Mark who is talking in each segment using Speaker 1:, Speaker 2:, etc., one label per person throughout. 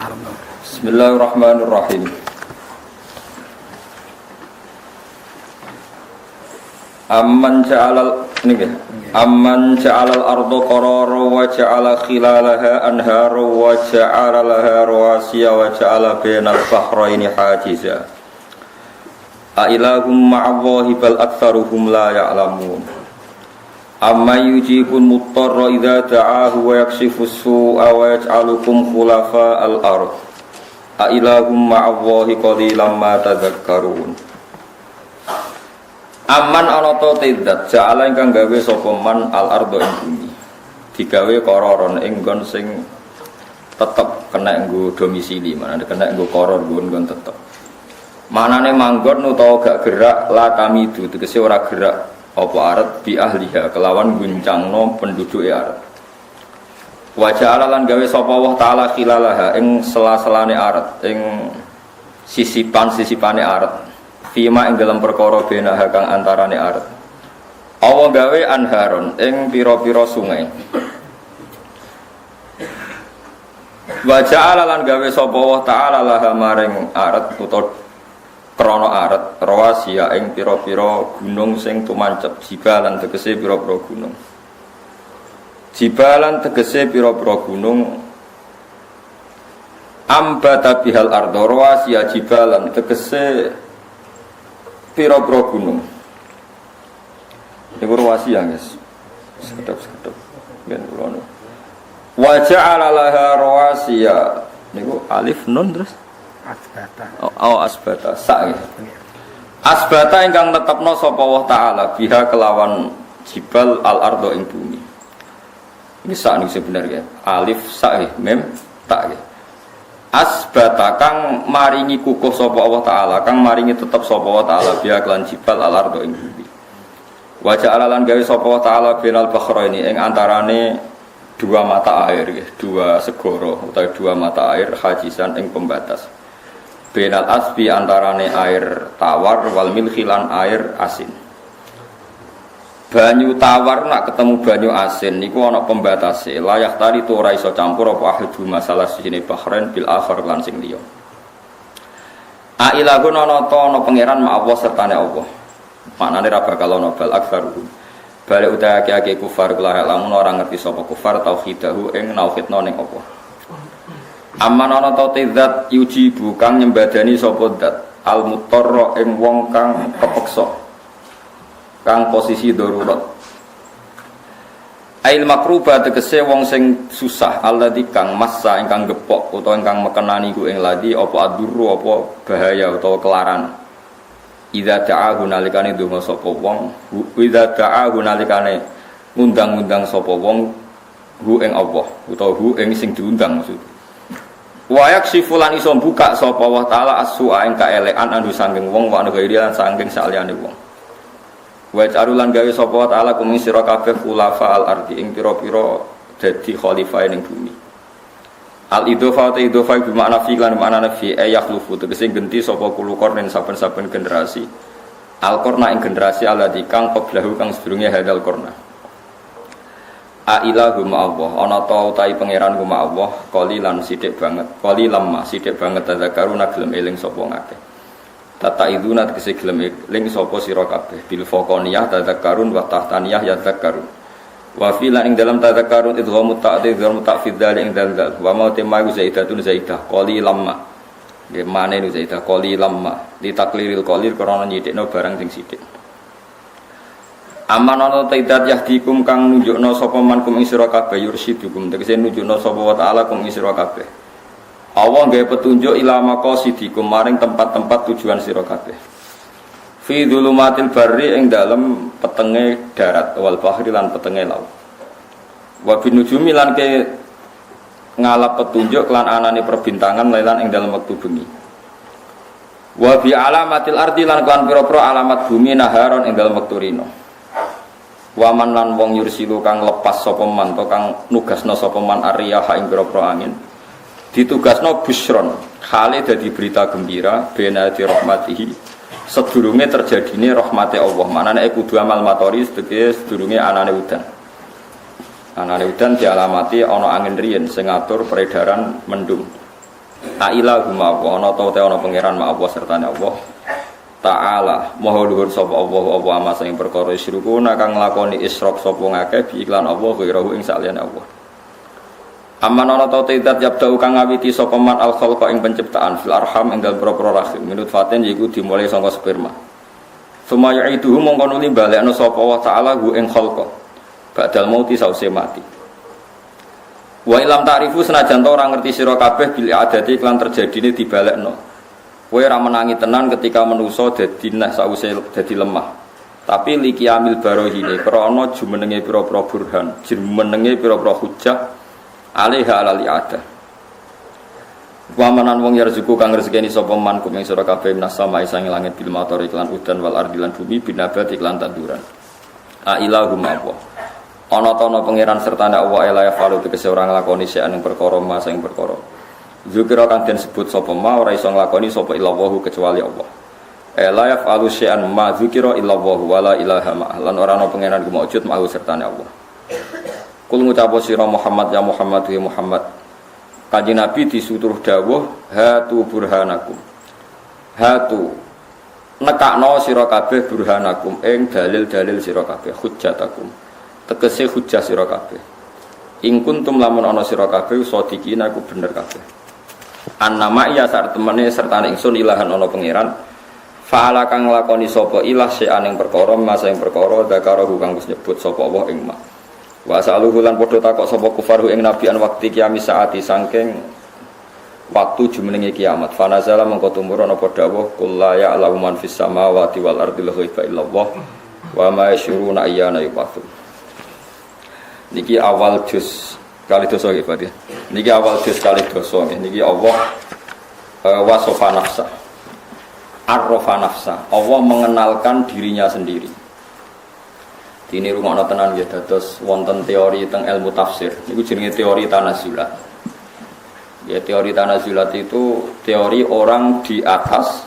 Speaker 1: Bismillahirrahmanirrahim. Amman ja'alal arda qarara wa ja'ala khilalaha anhara wa ja'ala laha rawasiya wa ja'ala bainal bahraini hajiza. A ilahum ma'allahi bal aktsaruhum la ya'lamun. Amma yujibul muttarra idza da'ahu wa yakshifus su'a wa yaj'alukum khulafa'al ard. A ilahum ma'allahi qalilan ma tadhakkarun. Aman ana ta tidak ja'ala ingkang gawe sapa man al ardo ing bumi digawe kororon ing nggon sing tetep kena nggo domisili manane kena nggo koror nggon tetep manane manggon utawa gak gerak la kamidu tegese ora gerak apa aret bi ahliha kelawan guncangno penduduke aret wa ja'ala lan gawe sapa Allah taala khilalaha ing sela-selane aret ing sisipan-sisipane aret fima ing dalam perkara benaha kang antarane aret Allah gawe anharon ing pira-pira sungai wa ja'ala lan gawe sapa Allah taala laha maring aret utawa krana aret rawasiya ing pira-pira gunung sing tumancep jibalan tegese pira-pira gunung jibalan tegese pira-pira gunung ambata bihal ardo rawasiya jibalan tegese pira-pira gunung. Niku ruwasi ya, guys. Sekedap-sekedap. Ben kula nu. Wa ja'ala laha rawasiya. Niku alif nun terus asbata. Oh, asbata. Sa. Asbata ingkang netepno sapa Allah taala biha kelawan jibal al-ardo ing bumi. Ini sa niku sebenarnya. Alif sa mem ta. Asbata kang maringi kukuh sapa Allah taala kang maringi tetep sapa Allah taala biya kelan jibal al-ardo ing bumi wa ja'ala lan gawe sapa Allah taala binal bahraini ing antarane dua mata air nggih dua segara utawa dua mata air hajisan ing pembatas binal asbi antarane air tawar wal milkhilan air asin banyu tawar nak ketemu banyu asin niku ana pembatase layak tari tu ora iso campur apa ahadu masalah sijine bahrain bil akhir lan sing liya a ilahun ana ta ana pangeran ma Allah sertane Allah maknane ra bakal ana bal aksaruhum balik utaake kufar kula lamun ora ngerti sapa kufar tauhidahu ing nauhidna ning Allah amman ana ta zat yujibu kang nyembadani sapa zat al mutarra ing wong kang kepeksa kang posisi darurat ail makruba tegese wong sing susah alladzi kang massa ingkang gepok utawa ingkang mekenani ku ing ladi apa aduru apa bahaya utawa kelaran idza ta'ahu nalikane donga sapa wong idza ta'ahu nalikane ngundang-undang sapa wong hu ing Allah utawa hu ing sing diundang maksud wa yaksifulan iso buka sapa wa taala as-su'a ing kaelekan anu saking wong wa anu lan saking saliyane wong wa ta'arulan gawe sapa taala kum sira kabeh khulafa al ardi ing pira-pira dadi khalifah ning bumi al idhofa ta idhofa bi makna fi lan makna nafi ayakhlufu tegese genti sapa kulo kornen saben-saben generasi al qarna ing generasi alladzi kang qablahu kang sedurunge hadal qarna a ilahu ma Allah ana ta utahe pangeran ku ma Allah qalilan sithik banget qalilam ma sithik banget tadzakaruna gelem eling sapa ngakeh tata iduna tegese gelem ling sapa sira kabeh bil faqaniyah tadzakkarun wa tahtaniyah yadzakkarun wa fi lan ing dalam tadzakkarun idghamu ta'dil idghamu ta'fid dzalik ing dzal wa ma tema zaidatun zaidah qalilam ma nggih mane nu zaidah qalilam ma li takliril qalil krana nyithikno barang sing sithik amanono taidat yahdikum kang nunjukno sapa man kum ing sira kabeh yursidukum tegese nunjukno sapa wa ta'ala kum ing sira kabeh Allah gawe petunjuk ila maqasidikum maring tempat-tempat tujuan sira kabeh. Fi dzulumatil barri ing dalem petenge darat wal bahri lan petenge laut. Wa binujumi lan ke ngalap petunjuk lan anane perbintangan lan ing dalem wektu bengi. Wa bi alamatil ardi lan kan pira-pira alamat bumi naharon ing dalem wektu rino. Wa man lan wong yursilu kang lepas sapa man to kang nugasna sapa man ariyaha ing pira-pira angin. Ditugasno busron khale dadi berita gembira bena di rahmatihi sedurunge terjadine rahmate Allah manane kudu amal matori sedurunge anane udan dialamati ana angin riyen sing ngatur peredaran mendung Ailahu ma Allah ana ta ana pangeran ma Allah sertane Allah Ta'ala maha luhur sapa Allah apa ama sing perkara isyrukuna kang nglakoni isyrok sapa ngakeh bi iklan Allah ghirahu ing saliyane Allah. Amman ana ta tidak yabda'u kang ngawiti sapa man al khalqa ing penciptaan fil arham ing dalem pro rahim minut fatin yaiku dimulai saka sperma. Sumaya itu mongko nuli balekno sapa Allah Ta'ala hu ing khalqa badal mauti sause mati. Wa ilam ta'rifu senajan ta ora ngerti sira kabeh bil adati iklan terjadine dibalekno. Kowe ora menangi tenan ketika manusa dadi nek sause dadi lemah. Tapi liki amil barohine krana jumenenge pira-pira burhan, jumenenge pira-pira hujjah alaiha alal i'adah. Wa manan wong yarzuku kang rezekeni sapa man kumeng sira kabeh minas sama'i sang langit bil matar iklan udan wal ardi lan bumi binabat iklan tanduran. A ilahum Allah. Ana ta ana pangeran sertane Allah ela ya falu tegese ora nglakoni sing perkara ma sing perkara. Zikra kang den sebut sapa ma ora iso nglakoni sapa illallahu kecuali Allah. La yaf'alu syai'an ma zikra illallahu wala ilaha ma lan ora ana pangeran ku maujud mau sertane Allah. Kul ngucap sira Muhammad ya Muhammad ya Muhammad. Kanjeng Nabi disuruh dawuh hatu burhanakum. Hatu nekakno sira kabeh burhanakum ing dalil-dalil sira kabeh hujjatakum. Tegese hujjah sira kabeh. In kuntum lamun ana sira kabeh sadiqina ku bener kabeh. Annama iya sar temene sertane ingsun ilahan ana pangeran fa'ala kang nglakoni sapa ilah syai'an ing perkara masa ing perkara zakara kang wis nyebut sapa Allah ing ma wa saluhu lan padha takok sapa kufaru ing nabi an wekti kiamat saati saking waktu jumenenge kiamat fa nazala mengko tumurun apa dawuh qul la ya'lamu man fis samawati wal ardi ghaiba illallah wa ma yashuruna ayyana yub'atsun. Niki awal juz kali dosa nggih Pak ya. Niki awal juz kali dosa nggih. Niki Allah wasofa nafsa. Arrofa nafsa. Allah mengenalkan dirinya sendiri. Dini rungokno tenan nggih dados wonten teori teng ilmu tafsir. Niku jenenge teori tanazulat. Ya teori tanazulat itu teori orang di atas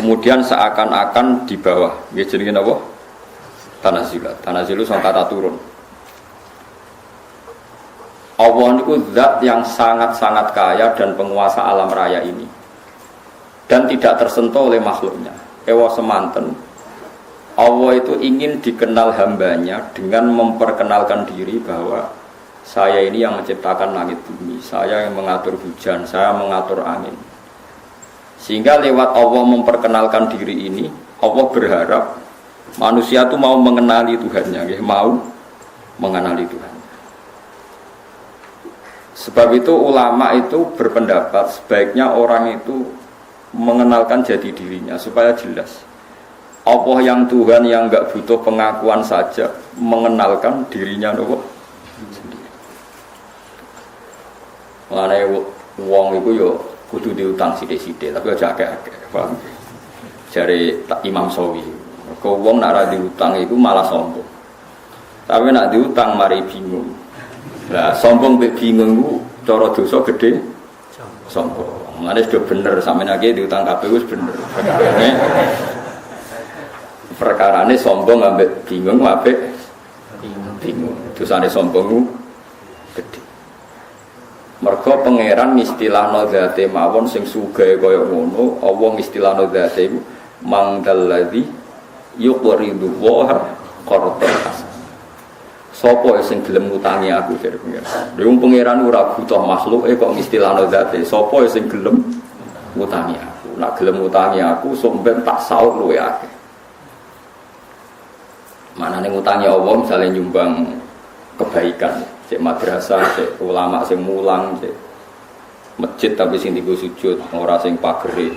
Speaker 1: kemudian seakan-akan di bawah. Nggih jenenge napa? Tanazulat. Tanazzul sing kata turun. Allah itu zat yang sangat-sangat kaya dan penguasa alam raya ini dan tidak tersentuh oleh makhluknya. Ewa semanten Allah itu ingin dikenal hambanya dengan memperkenalkan diri bahwa saya ini yang menciptakan langit bumi, saya yang mengatur hujan, saya mengatur angin. Sehingga lewat Allah memperkenalkan diri ini, Allah berharap manusia itu mau mengenali Tuhannya, mau mengenali Tuhan. Sebab itu ulama itu berpendapat sebaiknya orang itu mengenalkan jati dirinya supaya jelas. Allah yang Tuhan yang enggak butuh pengakuan saja mengenalkan dirinya sendiri. Mengenai wong itu yo kudu diutang sithik-sithik tapi aja akeh-akeh. Paham? Jare Imam Sawi. Kok wong nek ora diutang iku malah sombong. Tapi nek diutang mari bingung. Lah sombong mbek bingung ku cara dosa gedhe sombong. Mane sudah bener sampeyan iki diutang kabeh wis bener. Perkarane sombong ambek bingung apik bingung. Dosane sombong ku gedhe. Mergo pangeran istilahno zate mawon sing sugih kaya ngono, Allah istilahno zate iku mangdalladzi yuqridu wa qardan. Sopo sing gelem ngutangi aku jare pangeran. Lha wong pangeran ora butuh makhluk kok istilahno zate. Sopo sing gelem ngutangi aku. Nek gelem ngutangi aku sok ben tak saur luwe akeh. Manane ngutangi Allah misale nyumbang kebaikan, cek madrasah, cek ulama sing mulang, cek masjid tapi sing digo sujud, ora sing pagere.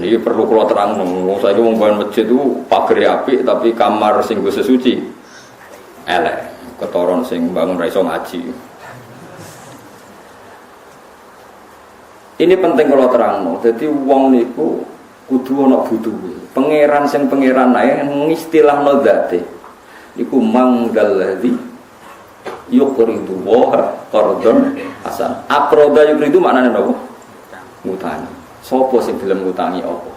Speaker 1: Niki perlu kula terangno. Saiki wong bangun masjid itu pagere apik tapi kamar sing go sesuci elek, ketoron sing bangun ra iso ngaji. Ini penting kalau terangno. Jadi wong niku kudu ana butuhe. Pangeran sing pangeran ae ngistilahno zate. Iku manggalladzi yuqridu wa qardan hasan. Aqrada yuqridu maknane napa? Ngutangi. Sopo sing gelem ngutangi Allah?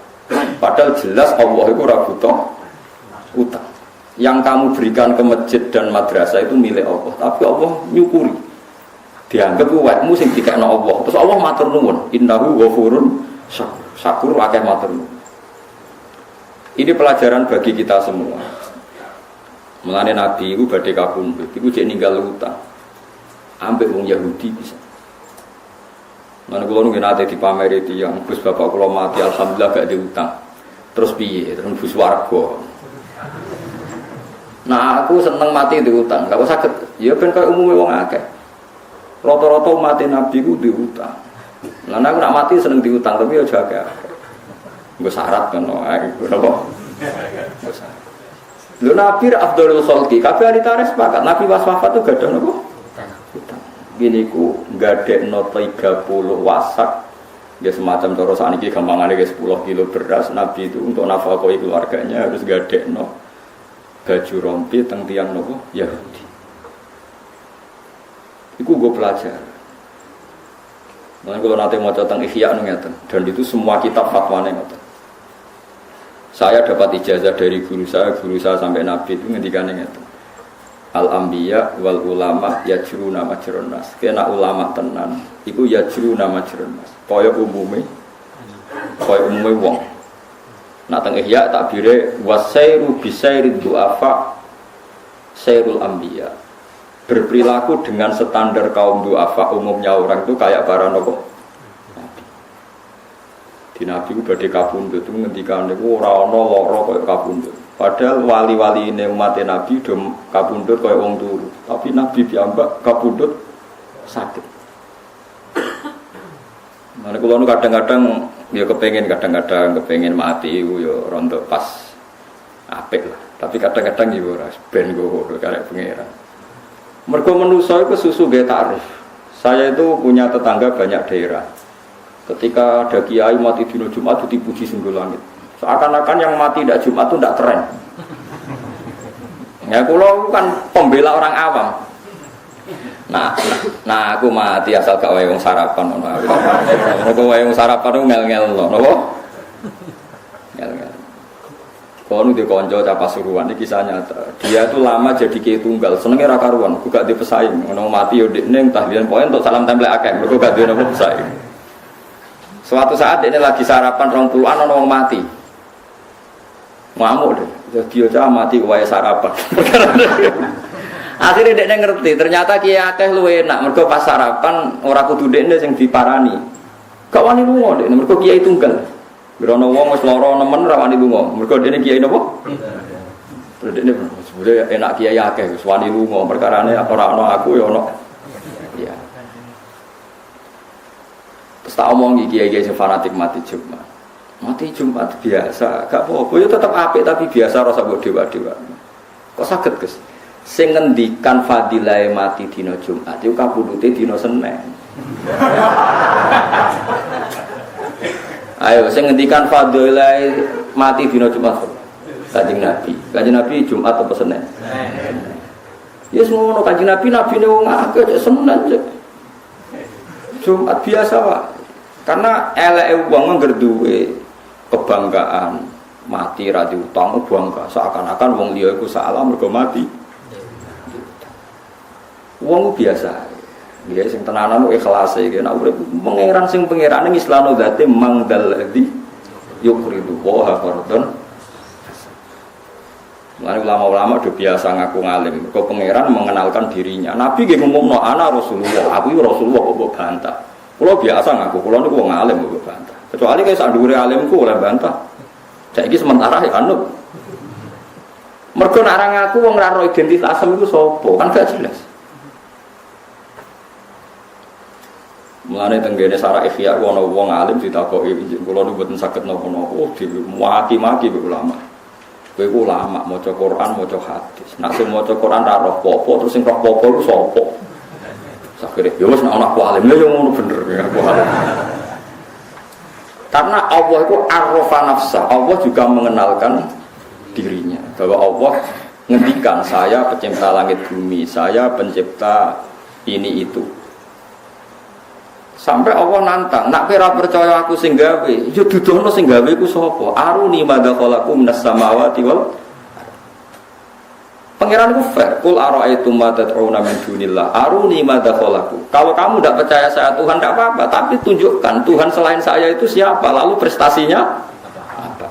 Speaker 1: Padahal jelas Allah iku ora butuh utang. Yang kamu berikan ke masjid dan madrasah itu milik Allah, tapi Allah nyukuri Dianggap wetmu sing dikekno Allah. Terus Allah matur nuwun, innahu ghafurun syakur akeh matur nuwun. Ini pelajaran bagi kita semua. Mulane Nabi iku badhe kapundhut, iku jek ninggal utang. Ambek wong Yahudi bisa. Mana kula nggih nate dipameri tiyang, Gus bapak kula mati alhamdulillah gak diutang. Terus piye? Terus bus warga. Nah, aku seneng mati diutang, gak saged. Ya ben kaya umume wong akeh. Rata-rata mati Nabi ku diutang. Lah aku nak mati seneng diutang tapi aja akeh-akeh. Nggo syarat kan ae, napa? Nggo syarat. Lho Nabi Abdul Khalqi, kabeh ahli tarikh sepakat Nabi pas wafat itu gadah napa? Utang. Gini ku gadekno 30 wasak. Ya semacam cara saniki gampangane 10 kilo beras. Nabi itu untuk nafkahi keluarganya harus gadekno baju rompi teng tiyang napa? Yahudi. Iku gue pelajar. Nah, kalau nanti mau tentang Ihya ngeten, dan itu semua kitab fatwane ngeten. Saya dapat ijazah dari guru saya sampai Nabi itu ngendikane ngeten. Al-anbiya wal ulama yajruna majrun nas. Kena ulama tenan, iku yajruna majrun nas. Kaya umume wong. Nah teng Ihya takbire wasairu bisairid du'afa sairul anbiya. Berperilaku dengan standar kaum du'afa umumnya orang itu kayak para Nabi. Di Nabi itu badhe kapundhut itu ngendikane ora ana lara kaya kapundhut. Padahal wali-wali ini umat Nabi do kapundhut kaya wong turu, tapi Nabi piyambak kapundhut sakit. Nah kula kadang-kadang ya kepengin mati ya rontok pas apik lah. Tapi kadang-kadang ya ora ben go karek pangeran. Mergo manusa iku susu nggih takrif. Saya itu punya tetangga banyak daerah. Ketika ada kiai mati dino Jumat itu dipuji sungguh langit. Seakan-akan yang mati tidak Jumat itu tidak keren. Ya kula kan pembela orang awam. Nah aku mati asal gak wae wong sarapan ngono. Nek wae wong sarapan ku ngel-ngel lho, napa? Ngel-ngel. Kono di konco cah Pasuruan iki kisah nyata. Dia itu lama jadi kiai tunggal, senenge ra karuan, gak di pesaing. Ono mati yo dekne tahlilan poin untuk salam tempel akeh, mergo gak duwe napa pesaing. Suatu saat ini lagi sarapan 20-an ono wong mati. Ngamuk deh. Jadi aja mati wae sarapan. Akhirnya dekne ngerti, ternyata kiai akeh luwe enak, mergo pas sarapan ora kudu dekne sing diparani. Gak wani lunga dekne, mergo kiai tunggal. Berono wong wis lara nemen ra wani lunga. Mergo dene kiai napa? Terus dene sebule enak kiai akeh wis wani lunga. Perkarane apa ora ana aku ya ana. Iya. Terus tak omongi kiai-kiai sing fanatik mati Jumat. Mati Jumat biasa, gak apa-apa ya tetep apik tapi biasa rasa mbok dewa-dewa. Kok saged, Gus? Sing ngendikan fadilahe mati dina Jumat iku kabudute dina Senin. Ayo, saya ngendikan fadilah mati dina Jumat. Kanjeng Nabi. Kanjeng Nabi Jumat apa Senin? Ya semua ono Kanjeng Nabi ne wong akeh Senin cek. Jumat biasa, Pak. Karena eleke wong ngerduwe kebanggaan mati ra diutang bangga seakan-akan wong liya iku salah mergo mati. Wong biasa. Ya sing tenanan ikhlas iki nek urip pangeran sing pangerane ngislano zate mangdal ladzi yuqridu wa fardun. Mulane ulama-ulama udah biasa ngaku ngalim. Kok pangeran mengenalkan dirinya. Nabi nggih ngumumno ana Rasulullah. Aku iki Rasulullah kok bantah. Kula biasa ngaku kula niku wong alim kok bantah. Kecuali kaya sak dhuwure alimku oleh bantah. Saiki sementara ya anut. Mergo nek ora ngaku wong ora ro identitas asem iku sapa? Kan gak jelas. Mulane tenggene Sarah Ihya ana wong alim ditakoki kula nu mboten saged napa-napa maki-maki ulama. Kowe ku ulama maca Quran, maca hadis. Nek sing maca Quran ra roh apa terus sing roh apa iku sapa? Sakire ya wis nek ana alim lha yo ngono bener ya aku alim. Karena Allah itu arrafa nafsa, Allah juga mengenalkan dirinya bahwa Allah ngendikan saya pencipta langit bumi, saya pencipta ini itu. Sampai Allah nantang, nak kira percaya aku sing gawe, ya dudono sing gawe ku sapa? Aruni madza khalaqu minas samawati wal. Pangeran itu fair. Qul ara'aytum ma tad'una min dunillah aruni madza khalaqu. Kalau kamu tidak percaya saya Tuhan tidak apa-apa, tapi tunjukkan Tuhan selain saya itu siapa, lalu prestasinya apa.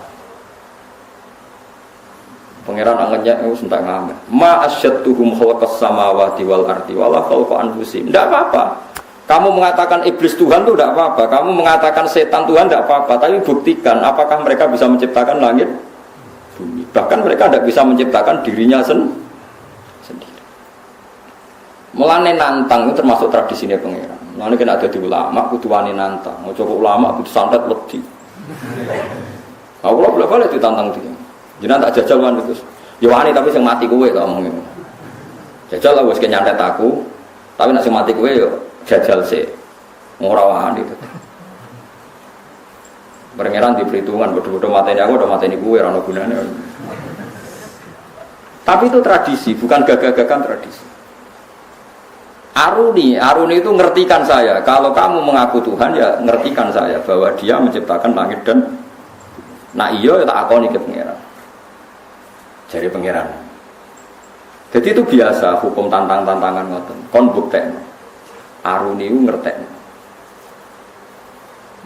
Speaker 1: Pangeran anggenya itu sentak ngamen. Ma asyadtuhum khalaqas samawati wal ardi wala khalqa anfusihim. Tidak apa-apa. Kamu mengatakan iblis Tuhan itu tidak apa-apa. Kamu mengatakan setan Tuhan tidak apa-apa. Tapi buktikan apakah mereka bisa menciptakan langit bumi. Bahkan mereka tidak bisa menciptakan dirinya sendiri. Mulane nantang itu termasuk tradisinya pangeran. Mulane kena ada di ulama, kudu wani nantang. Mau coba ulama kudu santet wedi. Aku lho boleh ditantang dia. Jenengan tak jajal wan itu. Ya wani tapi sing mati kowe to omong ngono. Jajal lah wis kenyantet aku. Tapi nek sing mati kowe yo jajal sik. Ora wani itu. Pangeran di perhitungan bodoh-bodoh mateni aku, udah mateni kowe ora ono gunane. Tapi itu tradisi, bukan gagah-gagahan tradisi. Aruni itu ngertikan saya. Kalau kamu mengaku Tuhan ya ngertikan saya bahwa Dia menciptakan langit dan nah iya ya tak akoni ke pangeran. Jadi pangeran. Jadi itu biasa hukum tantang-tantangan ngoten. Kon buktekno. Aruni itu ngertekno.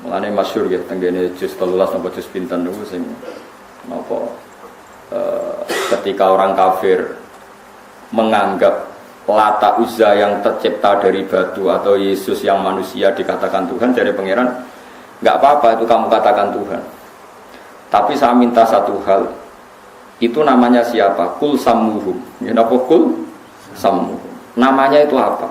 Speaker 1: Mulane masyhur ya tenggene juz 13 napa juz pinten niku sing napa ketika orang kafir menganggap Lata Uzza yang tercipta dari batu atau Yesus yang manusia dikatakan Tuhan, dari pangeran nggak apa-apa itu kamu katakan Tuhan, tapi saya minta satu hal, itu namanya siapa? Kul sammuhum. Kenapa kul sammuhum? Namanya itu apa?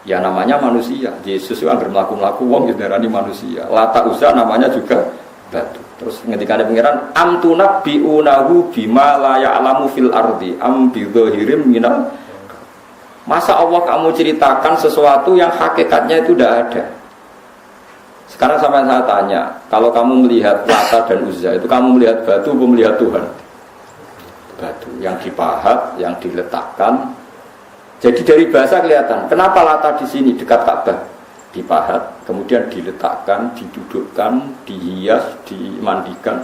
Speaker 1: Ya namanya manusia. Yesus itu agar melaku wong didarani manusia. Lata Uzza namanya juga batu. Terus ketika ada pangeran amtunabbiunahu bima la ya'lamu fil ardi am bidzahirim minal. Masa Allah kamu ceritakan sesuatu yang hakikatnya itu tidak ada. Sekarang sampai saya tanya, kalau kamu melihat Lata dan Uzza itu kamu melihat batu atau melihat Tuhan? Batu yang dipahat, yang diletakkan. Jadi dari bahasa kelihatan. Kenapa Lata di sini dekat Ka'bah? Dipahat, kemudian diletakkan, didudukkan, dihias, dimandikan.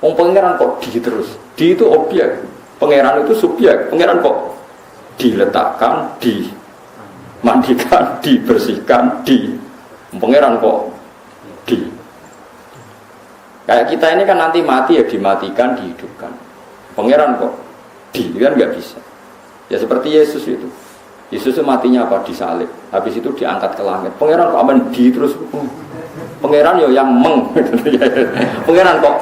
Speaker 1: Pangeran kok di terus? Di itu objek, pangeran itu subjek. Pangeran kok diletakkan, dimandikan, dibersihkan, pangeran kok di. Kayak kita ini kan nanti mati ya dimatikan, dihidupkan. Pangeran kok di, kan nggak bisa. Ya seperti Yesus itu. Yesus itu matinya apa? Disalib. Habis itu diangkat ke langit. Pangeran kok aman di terus. Pangeran ya yang pangeran kok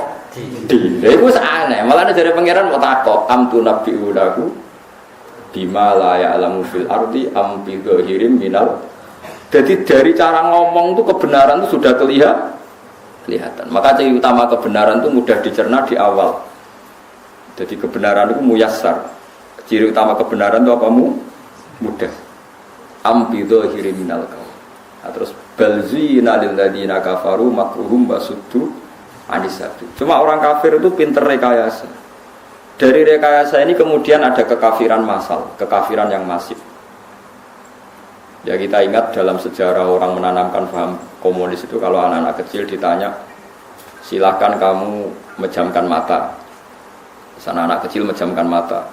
Speaker 1: di. Itu aneh. Malah dari pangeran mau takok amtu nabi udaku. Bima la ya'lamu fil ardi am bi dhahirim minal. Jadi dari cara ngomong itu kebenaran itu sudah kelihatan. Maka ciri utama kebenaran itu mudah dicerna di awal. Jadi kebenaran itu muyassar. Ciri utama kebenaran itu apa mudah. Am bi dhahirim minal qaul. Nah, terus balzina lil ladina kafaru makruhum basuddu anisatu. Cuma orang kafir itu pinter rekayasa. Dari rekayasa ini kemudian ada kekafiran massal, kekafiran yang masif. Ya kita ingat dalam sejarah orang menanamkan paham komunis itu kalau anak-anak kecil ditanya, silahkan kamu menjamkan mata. Sana anak kecil menjamkan mata.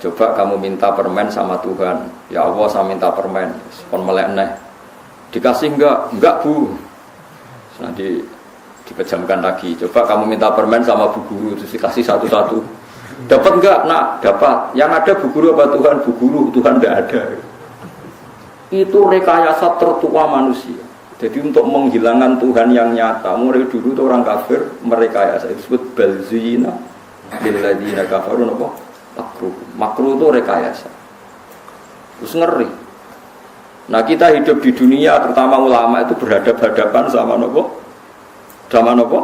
Speaker 1: Coba kamu minta permen sama Tuhan. Ya Allah saya minta permen. Pon melek neh. Dikasih enggak bu. Nanti dipejamkan lagi. Coba kamu minta permen sama bu guru, terus dikasih satu-satu. Dapat enggak? Nak, dapat. Yang ada bu guru apa Tuhan? Bu guru, Tuhan tidak ada. Itu rekayasa tertua manusia. Jadi untuk menghilangkan Tuhan yang nyata, mulai dulu itu orang kafir merekayasa. Itu disebut balzina lilladzina kafaru apa? Makruh. Makruh itu rekayasa. Terus ngeri. Nah kita hidup di dunia, terutama ulama itu berhadapan-hadapan sama apa? Sama apa?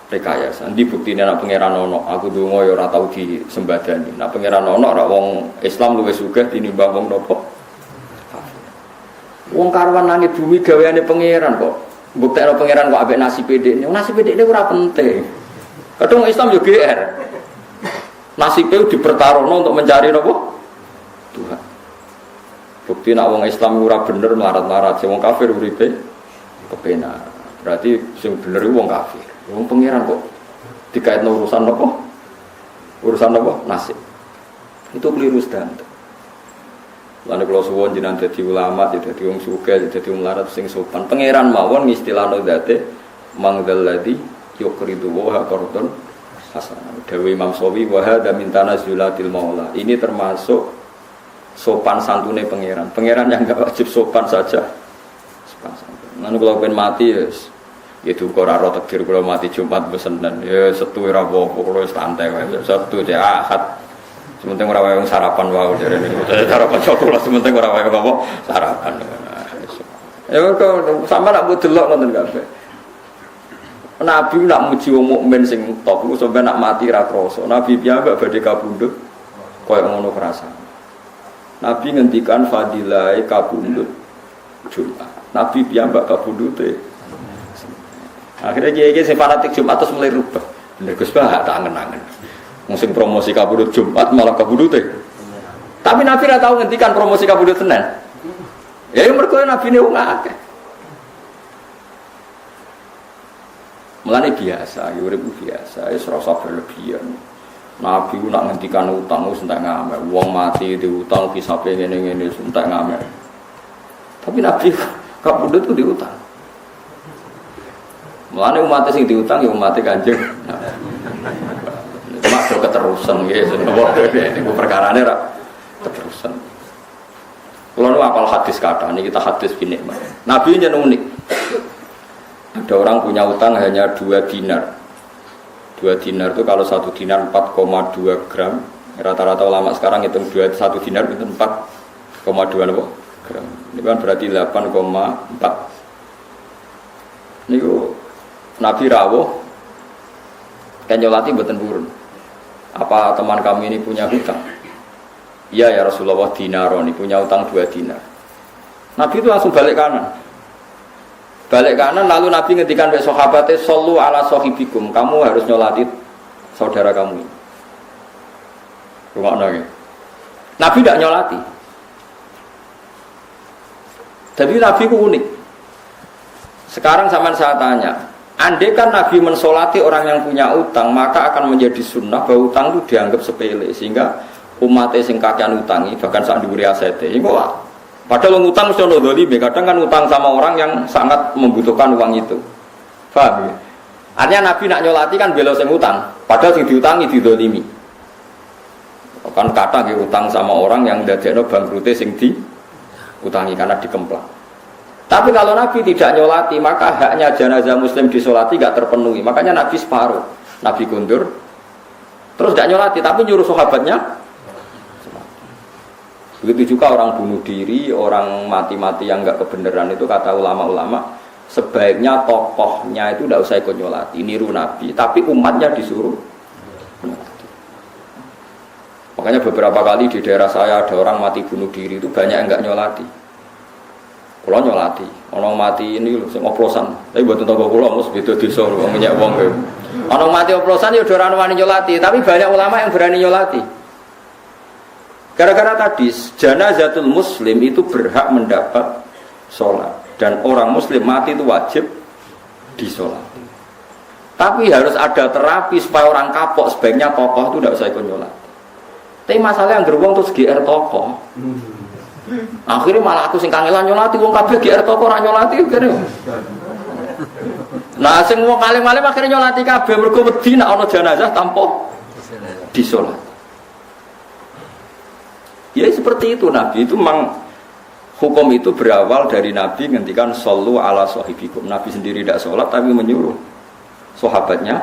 Speaker 1: Rekayasa. Nanti buktinya nak pangeran ono, aku dungo ya ora tau disembadani. Nak pangeran ono ora wong Islam luwih sugih tinimbang wong nopo. Wong karuan langit bumi gaweane pangeran kok. Buktekno pangeran kok ambek nasib dhekne. Nasib dhekne ora penting. Kadang Islam yo GR. Nasibnya dipertaruhno untuk mencari nopo? Tuhan. Bukti nak wong Islam ora bener melarat-larat, wong kafir uripe kepenak. Berarti sing bener wong kafir. Wong pangeran kok dikaitno urusan apa? Urusan apa? Nasib. Itu keliru standar. Lalu kalau suwon jenengan dadi ulama, dadi wong sugih, dadi wong larat sing sopan. Pangeran mawon istilahno dzate mangdalladzi yuqridu wa qardun hasan. Dewi Imam Sawi wa hadza min tanazulatil maula. Ini termasuk sopan santune pangeran. Pangeran yang enggak wajib sopan saja. Sopan santun. Lalu kalau pengen mati ya itu ora ro takdir kalau mati Jumat besenen. Ya setu ora apa-apa kalau santai wae. Sabtu cek Ahad. Sementing ora wae sarapan wae jarene. Sarapan coklat sementing ora wae apa sarapan. Ya kok sampe nak mbok delok ngoten kabeh. Nabi nak muji wong mukmin sing top iku sampe nak mati ra krasa. Nabi piyambak badhe kabundut koyo ngono perasaan. Nabi ngendikan fadilah kabundut Jumat. Nabi piyambak kabundute. Akhirnya kiai-kiai sing fanatik Jumat terus mulai rubah. Bener Gus Bah tak angen-angen. Musim promosi kabudut Jumat malah kabudute. Tapi Nabi ora tau ngendikan promosi kabudut Senin. Ya yang mergo Nabi ne wong akeh. Mulane biasa, ya urip biasa, wis ora usah berlebihan. Nabi ku nak ngendikan utang wis entek ngamer. Wong mati diutang kisape ngene-ngene wis entek ngamer. Tapi Nabi kabudut ku diutang. Mulane umat sing diutang ya umat Kanjeng. Cuma do keterusan nggih niku perkarane ra keterusan. Kalau nu apal hadis kata ini kita hadis gini, Nabi nya unik. Ada orang punya utang hanya 2 dinar. 2 dinar itu kalau 1 dinar 4,2 gram. Rata-rata ulama sekarang hitung 1 dinar itu 4,2 gram. Ini kan berarti 8,4. Niku Nabi rawuh kan nyolati mboten purun. Apa teman kami ini punya hutang? Iya ya Rasulullah dinaron, punya utang 2 dinar. Nabi itu langsung balik kanan. Balik kanan lalu Nabi ngendikan mek sahabate sallu ala sahibikum, kamu harus nyolati saudara kamu ini. Rumakno nggih. Nabi tidak nyolati. Tapi Nabi ku unik. Sekarang sampean saya tanya, andai kan Nabi mensolati orang yang punya utang, maka akan menjadi sunnah bahwa utang itu dianggap sepele, sehingga umatnya sing kakean utangi bahkan sak dhuwure asete. Iku padahal ngutang mesti ono dzalime, kadang kan utang sama orang yang sangat membutuhkan uang itu. Paham ya? Artinya Nabi nak nyolati kan bela sing utang, padahal sing diutangi didzalimi. Kan kata nggih utang sama orang yang dadekno bangkrute sing diutangi karena dikemplang. Tapi kalau Nabi tidak nyolati, maka haknya jenazah muslim disolati gak terpenuhi. Makanya Nabi separuh. Nabi kundur, terus gak nyolati, tapi nyuruh sahabatnya. Begitu juga orang bunuh diri, orang mati-mati yang gak kebenaran itu kata ulama-ulama, sebaiknya tokohnya itu tidak usah ikut nyolati, niru Nabi, tapi umatnya disuruh. Makanya beberapa kali di daerah saya ada orang mati bunuh diri itu banyak yang gak nyolati. Kalau nyolati, orang mati ini loh, oplosan. Tapi buat tentang kalau mus itu disor, minyak uang gitu. Orang mati oplosan ya udah orang wani nyolati, tapi banyak ulama yang berani nyolati. Gara-gara tadi, janazatul muslim itu berhak mendapat sholat, dan orang muslim mati itu wajib disolati. Tapi harus ada terapi supaya orang kapok, sebaiknya tokoh itu tidak usah ikut nyolati. Tapi masalah yang beruang terus GR tokoh. Akhirnya malah aku sing kangelan nyolati wong kabeh GR toko ora nyolati kene. Nah sing wong alim-alim akhirnya nyolati kabeh mergo wedi nek ana jenazah tanpa disolat. Ya seperti itu Nabi itu memang hukum itu berawal dari Nabi ngendikan sallu ala sahibikum. Nabi sendiri tidak sholat tapi menyuruh sahabatnya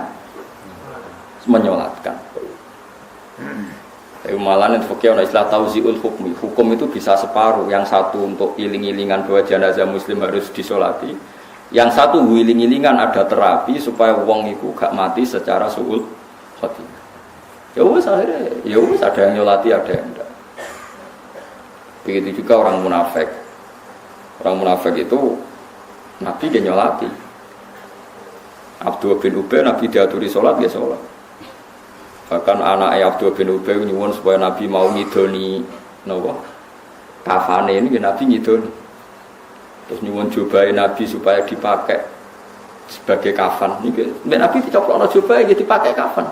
Speaker 1: menyolatkan. Malah nanti fakir orang istilah tauziul hukmi. Hukum itu bisa separuh. Yang satu untuk iling-ilingan bahwa jenazah muslim harus disolati. Yang satu iling-ilingan ada terapi supaya wong itu gak mati secara su'ul khotimah. Ya wes akhirnya, ya wes ada yang nyolati ada yang enggak. Begitu juga orang munafik. Orang munafik itu Nabi dia nyolati. Abdullah bin Ubay Nabi diaturi sholat dia sholat. Bahkan anak Abdullah bin Ubay nyuwun supaya Nabi mau ngidoni napa kafane ini Nabi ngidoni. Terus nyuwun jubahe Nabi supaya dipakai sebagai kafan. Niki Nabi dicoplokno jubahe nggih dipakai kafan.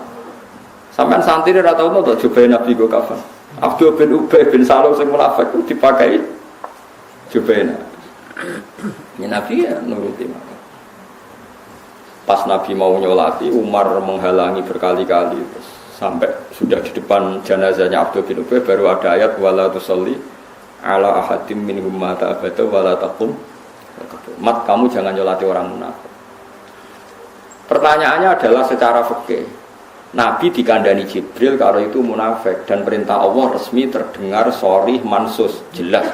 Speaker 1: Sampeyan santri ora tau to jubahe Nabi go kafan. Abdul bin Ubay bin Salul sing munafik itu dipakai Jubaina. Ya Nabi ya nuruti. Pas Nabi mau nyolati, Umar menghalangi berkali-kali sampai sudah di depan jenazahnya Abdul bin Ubay baru ada ayat wala tusalli ala ahadim minhum mata abada wala taqum. Mat, kamu jangan nyolati orang munafik. Pertanyaannya adalah secara fikih. Nabi dikandani Jibril kalau itu munafik dan perintah Allah resmi terdengar sharih mansus jelas.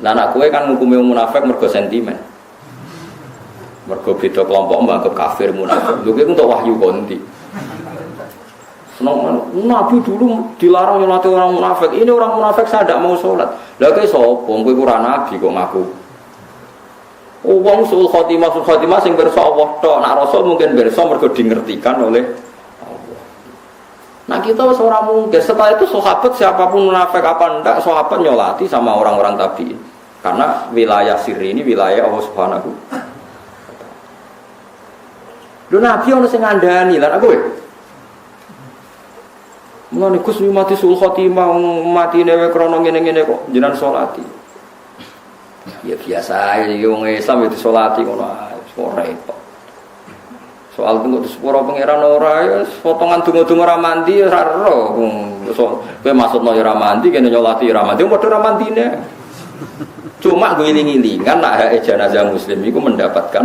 Speaker 1: Nah anak kowe kan ngukumi munafik mergo sentimen. Mergo beda kelompok menganggap kafir munafik. Lho kuwi untuk wahyu konti. Senang Nabi dulu dilarang nyolati orang munafik. Ini orang munafik saya tidak mau sholat. Lah kowe sapa? Kowe ora nabi kok ngaku. Wong sul khotimah sing pirsa Allah tok. Nak rasul mungkin pirsa mergo dingertikan oleh Allah. Nah kita seorang mungkin setelah itu sahabat siapapun munafik apa enggak sahabat nyolati sama orang-orang tabi'in. Karena wilayah sirri ini wilayah Allah Subhanahu. Lho Nabi ono sing ngandani lan aku mulane Gus mati sul khotimah mati newe krana ngene-ngene kok jenengan salati. Ya biasa ya wong Islam itu salati ngono ora repot. Soal tunggu sepuro pangeran ora ya potongan donga-donga ora mandi ora ero. Kowe maksudno ora mandi kene nyolati ora mandi padha ora mandine. Cuma gue iling-ilingan nak hak jenazah muslim itu mendapatkan.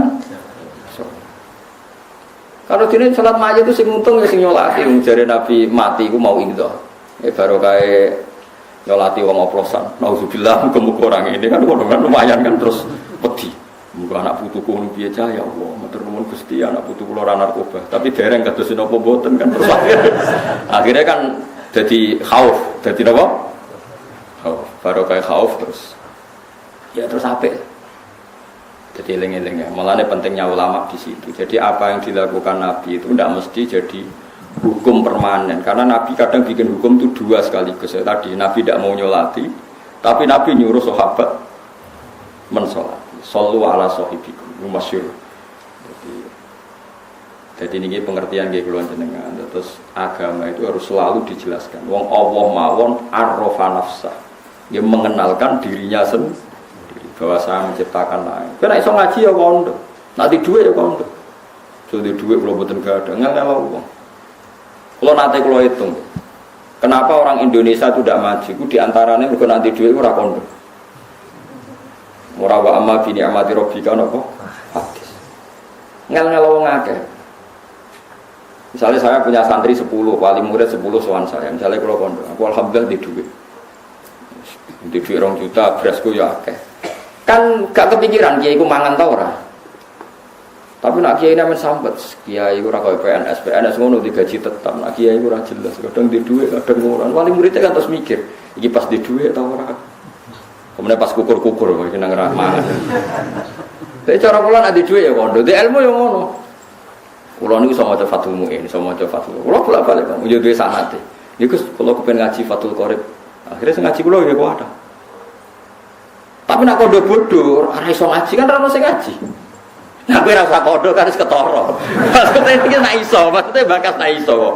Speaker 1: Kalau dene salat mayit itu sing untung ya sing nyolati jare Nabi mati iku mau itu. Baru kae nyolati wong oplosan. Nauzubillah muga-muga orang ini kan lumayan kan terus wedi. Muga anak putuku ngono piye cah ya Allah, matur nuwun Gusti anak putuku ora narkoba. Tapi dereng kados napa mboten kan terus akhirnya kan jadi khauf, jadi napa? Khauf. Baru kae khauf terus. Ya terus apik. Jadi eling-eling ya. Malahnya pentingnya ulama di situ. Jadi apa yang dilakukan Nabi itu tidak mesti jadi hukum permanen. Karena Nabi kadang bikin hukum itu dua sekaligus. Ya, tadi Nabi tidak mau nyolati, tapi Nabi nyuruh sahabat mensolati. Sallu ala sahibikum. Masyhur. Jadi ini pengertian nggih kula jenengan. Terus agama itu harus selalu dijelaskan. Wong Allah mawon arrafa nafsah. Dia mengenalkan dirinya sendiri. Bahwa saya menciptakan lain. Kena iso ngaji ya kondo. Nanti duit ya kondo. Jadi duit kalau betul gak ada. Nggak uang. Kalau nanti kalau hitung, kenapa orang Indonesia itu tidak maju? Itu diantaranya bukan nanti duit itu kondo. Murah wa amma bini amati robbika apa? Hadis. Nggak uang akeh. Misalnya saya punya santri 10, wali murid 10 soal saya. Misalnya kalau kondo, aku alhamdulillah di duit. Di duit 2 juta, berasku ya akeh. Kan gak kepikiran kiai ku mangan ta ora. Tapi nak kiai nemen sambat, kiai ora kaya PNS ngono digaji tetap. Nak kiai ora jelas, kadang di dhuwit, kadang ora. Wali muridnya kan terus mikir, iki pas di dhuwit ta ora. Kemudian pas kukur-kukur iki nang mangan. Tapi cara kula nak di dhuwit ya kondo, di ilmu ya ngono. Kula niku iso maca Fathul Muin, iso maca Fathul. Kula bolak-balik kan, yo duwe sanate. Niku kula kepen ngaji Fathul Qorib. Akhirnya sing ngaji kula ya kuwi. Tapi nak kodo bodoh, ora iso ngaji kan ora sing ngaji. Nah kowe ora usah kodo kan wis ketara. Maksudnya iki nak iso, maksudnya bakas nak iso kok.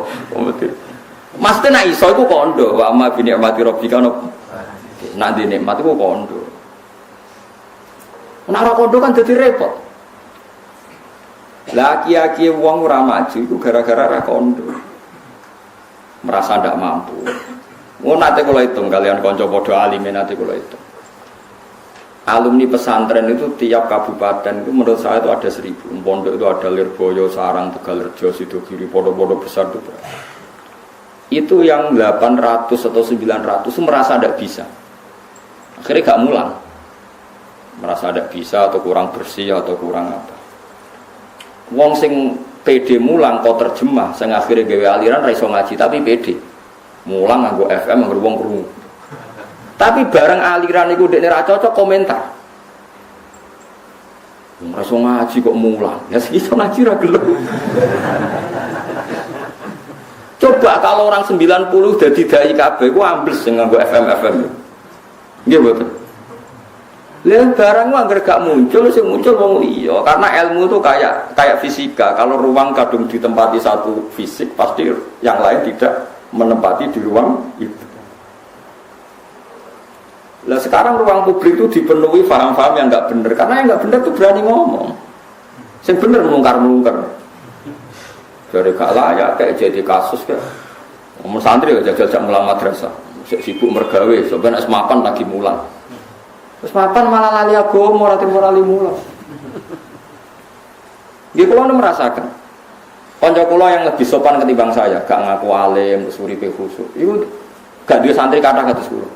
Speaker 1: Maksudnya nak iso iku kondo, wa amma bi ni'mati rabbika nak di nikmat iku kondo. Nek ora kondo kan dadi repot. Lah kiai-kiai wong ora maju iku gara-gara ora kondo. Merasa ndak mampu. Ngono nate kula hitung kalian kanca padha alime nate kula hitung. Alumni pesantren itu tiap kabupaten itu menurut saya itu ada 1000. Pondok itu ada Lirboyo, Sarang, Tegalrejo, Sidogiri, pondok-pondok besar itu. Itu yang 800 atau 900 itu merasa tidak bisa. Akhirnya gak mulang. Merasa tidak bisa atau kurang bersih atau kurang apa. Wong sing PD mulang kok terjemah, sing akhirnya gawe aliran ra iso ngaji tapi PD. Mulang nganggo FM nganggo wong krungu. Tapi bareng aliran itu dekne ra cocok komentar. Ora iso ngaji kok mulang. Ya iso ngaji ra gelem. Coba kalau orang 90 dadi dai kabeh ku ambles sing nganggo FM. Nggih mboten. Lah barang anggar gak muncul sing muncul wong liya karena ilmu itu kayak fisika. Kalau ruang kadung ditempati satu fisik pasti yang lain tidak menempati di ruang itu. Lah sekarang ruang publik itu dipenuhi paham-paham yang nggak benar, karena yang nggak benar itu berani ngomong. Yang benar melungkar-melungkar. Dari gak layak kayak jadi kasus kayak ngomong santri aja jajak mulang madrasah, sibuk mergawe, sebenarnya semapan lagi mulang. Semapan malah lali agama, morali mulang. Dia kalau merasakan, konco kula yang lebih sopan ketimbang saya, gak ngaku alim, terus uripe khusyuk. Itu gak dia santri kata kula.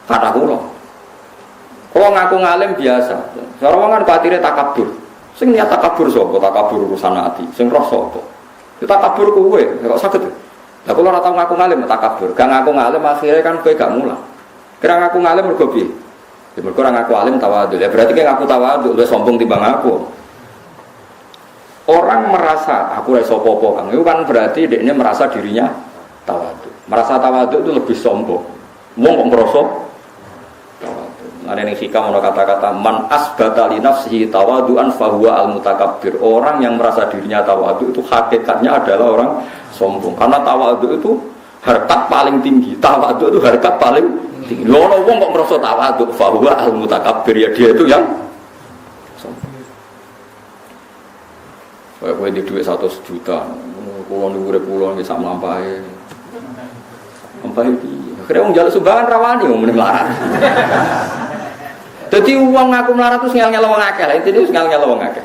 Speaker 1: Kata kula. Kalau ngaku ngalim biasa. Orang kan khawatirnya takabur. Sing niat takabur sapa? Takabur urusan hati. Sing roh sapa? Ya takabur kowe, kok saged. Lah kula ora tau ngaku ngalim takabur. Gak ngaku ngalim akhirnya kan kowe gak mulang. Kira ngaku ngalim mergo piye? Ya mergo ora ngaku alim tawadhu. Ya berarti ki ngaku tawadhu luwih sombong timbang aku. Orang merasa aku ora iso apa-apa Kang. Itu kan berarti dekne merasa dirinya tawadhu. Merasa tawadhu itu lebih sombong. Wong kok ngrasa tawadhu. Ada ning hikam ono kata-kata man asbata li nafsihi tawadhuan fa huwa al mutakabbir. Orang yang merasa dirinya tawadhu itu hakikatnya adalah orang sombong. Karena tawadhu itu harkat paling tinggi. Tawadhu itu harkat paling tinggi. Lho ono wong kok ngrasa tawadhu fa huwa al mutakabbir, ya dia itu yang sombong. Kowe di duit 100 juta, kulo urip kulo nggih sak mlampahe. Mlampahe piye? Akhire wong njaluk sumbangan rawani wong muni melarat. Dadi wong ngaku melarat terus ngel-ngel wong akeh. Lah intine wis ngel-ngel wong akeh.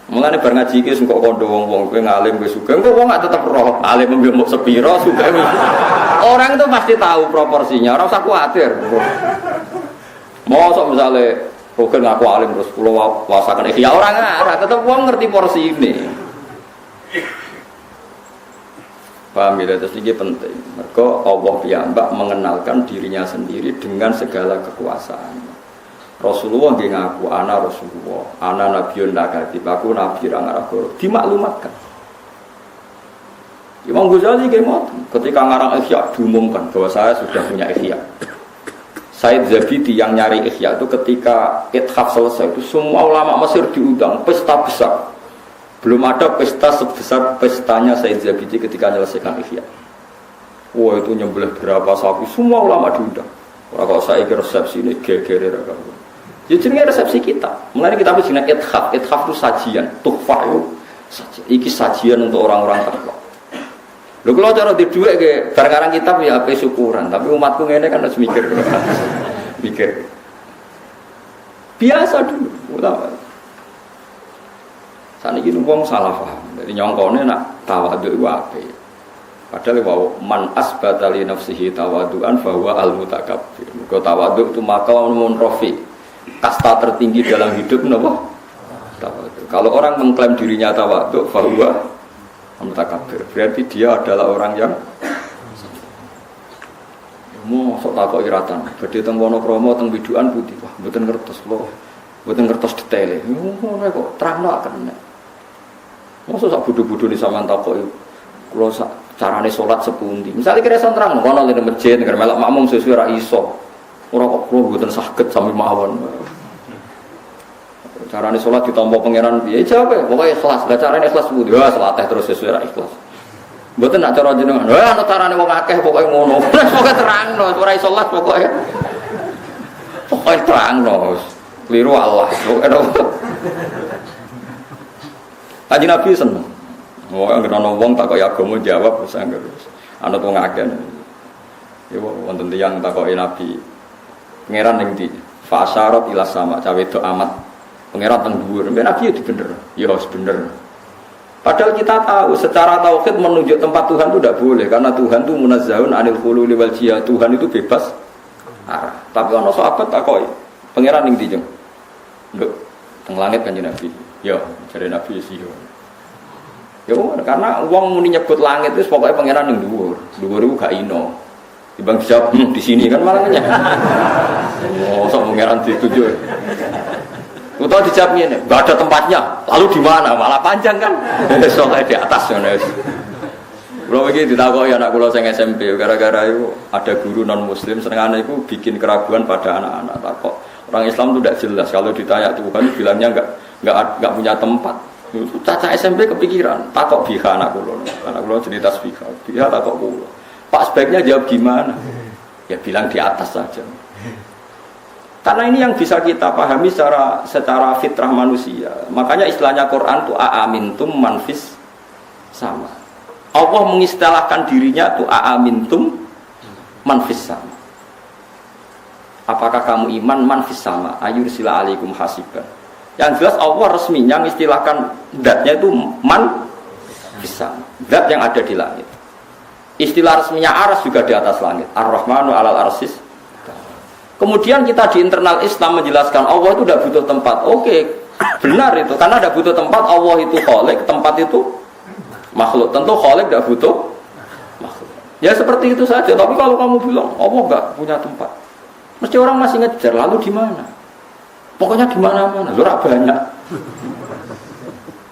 Speaker 1: Mulane bar ngaji iki kok kandha wong-wong kowe ngalim kowe sugih, kok wong gak tetep roh. Alim mbek mok sepira sugih. Orang itu pasti tahu proporsinya, ora usah kuwatir. Mosok misale bukan ngaku alim terus pulau wasakan ya orang nggak, tetap uang ngerti porsi ini. Paham ya, terus ini penting. Mereka Allah piyambak mengenalkan dirinya sendiri dengan segala kekuasaan. Rasulullah dia ngaku ana Rasulullah, ana Nabiun Nakatib, aku Nabi Rangaragoro. Dimaklumatkan. Imam Ghazali gimana? Ketika ngarang Ihya diumumkan bahwa saya sudah punya Ihya. Said Zabidi yang nyari Ihya itu ketika Ithaf selesai itu semua ulama Mesir diundang, pesta besar. Belum ada pesta sebesar pestanya Said Zabidi ketika menyelesaikan Ihya. Wah itu nyembelih berapa sapi, semua ulama diundang. Kalau saya ke resepsi ini geger. Ya jenenge resepsi kita. Mulai kita punya Ithaf, Ithaf itu sajian, tuhfah itu sajian. Iki sajian untuk orang-orang takwa. Lho kalau cara di duit ke barang-barang kitab ya apa syukuran, tapi umatku ngene kan harus mikir. Mikir. Biasa dulu, ulama. Saniki wong salah paham. Jadi nyongkone nak tawadhu iku apik. Padahal wau man asbata li nafsihi tawadhuan fa huwa al mutakabbir. Mergo tawadhu itu maqamun rafi. Kasta tertinggi dalam hidup napa? Tawadhu. Kalau orang mengklaim dirinya tawadhu fa huwa mutakabbir, berarti dia adalah orang yang mau sok takok iratan. Badhe teng Wonokromo teng Widukan putih. Wah, mboten ngertos lho. Mboten ngertos detaile. Ngono kok terangno kene. Mosok sak bodho-bodho ni sampean takoki kula carane salat sepundi. Misale kira iso terang ngono ning masjid nek melok makmum sesuai ra iso. Ora kok kula mboten saged sami mawon. Carane salat ditampa pangeran piye? Jawab, pokoke ikhlas. Lah carane ikhlas pundi? Wah, salateh terus sesuai ra ikhlas. Mboten nak cara jenengan. Wah, ana carane wong akeh pokoke ngono. Pokoke terangno, ora iso salat pokoke. Pokoke terangno. Kliru Allah. Kanjeng Nabi seneng. Wong ana wong takoki agama jawab wis anggere. Ana wong akeh. Ya wonten tiyang takoki Nabi. Pangeran ning ndi? Fa asyarat ila sama, cawe do amat. Pengerat teng dhuwur, Nabi itu bener. Ya harus bener. Padahal kita tahu secara tauhid menunjuk tempat Tuhan itu tidak boleh karena Tuhan itu munazzahun anil khululi wal jihad. Tuhan itu bebas arah. Tapi ana sahabat takoki, pangeran ning ndi, Jeng? Nduk, teng langit Kanjeng Nabi. Ya, jare Nabi sih. Ya karena wong muni nyebut langit itu pokoknya pangeran ning dhuwur. Dhuwur iku gak ino. Dibang dijawab di sini kan malah nyek. Oh, sok pangeran dituju. Utau dijawabnya ini, nggak ada tempatnya. Lalu di mana? Malah panjang kan? Soalnya di atas ya, Nes. Kalau begitu ditakoi anak kulo sing SMP, gara-gara itu ada guru non Muslim, senengannya itu bikin keraguan pada anak-anak. Takok orang Islam itu tidak jelas. Kalau ditanya Tuhan, bilangnya nggak punya tempat. Caca SMP kepikiran. Takok biha anak kulo cerita biha takok kulo. Pak sebaiknya jawab gimana? Ya bilang di atas saja. Karena ini yang bisa kita pahami secara fitrah manusia. Makanya istilahnya Quran itu aamintum manfis sama. Allah mengistilahkan dirinya itu aamintum manfis sama. Apakah kamu iman manfis sama? Ayursila alaikum hasiban. Yang jelas Allah resminya mengistilahkan zatnya itu manfis sama. Zat yang ada di langit. Istilah resminya aras juga di atas langit. Ar-Rahmanu alal arsis. Kemudian kita di internal Islam menjelaskan Allah itu tidak butuh tempat. Oke, benar itu. Karena tidak butuh tempat, Allah itu khalik, tempat itu makhluk. Tentu khalik tidak butuh makhluk. Ya seperti itu saja. Tapi kalau kamu bilang Allah nggak punya tempat, mesti orang masih ngejar. Lalu di mana? Pokoknya di mana-mana. Luar banyak.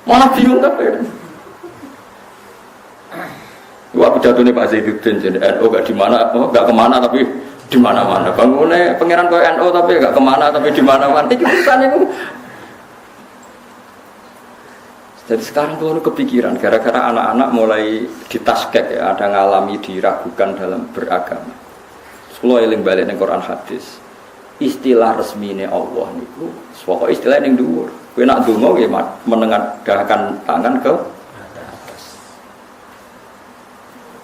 Speaker 1: Malah bingung kan? Wah pidatonya Pak Zaiduddin jadi NU nggak di mana, nggak kemana tapi di mana-mana. Bangunnya pangeran kau NU tapi nggak kemana tapi di mana-mana. Itu urusan itu. Jadi sekarang tuh kepikiran gara-gara anak-anak mulai ditaskek ya, ada ngalami diragukan dalam beragama. Kalau eling balik ning Quran hadis, istilah resmine Allah niku, pokok istilah ning dhuwur. Kowe nak donga nggih menengadahkan tangan ke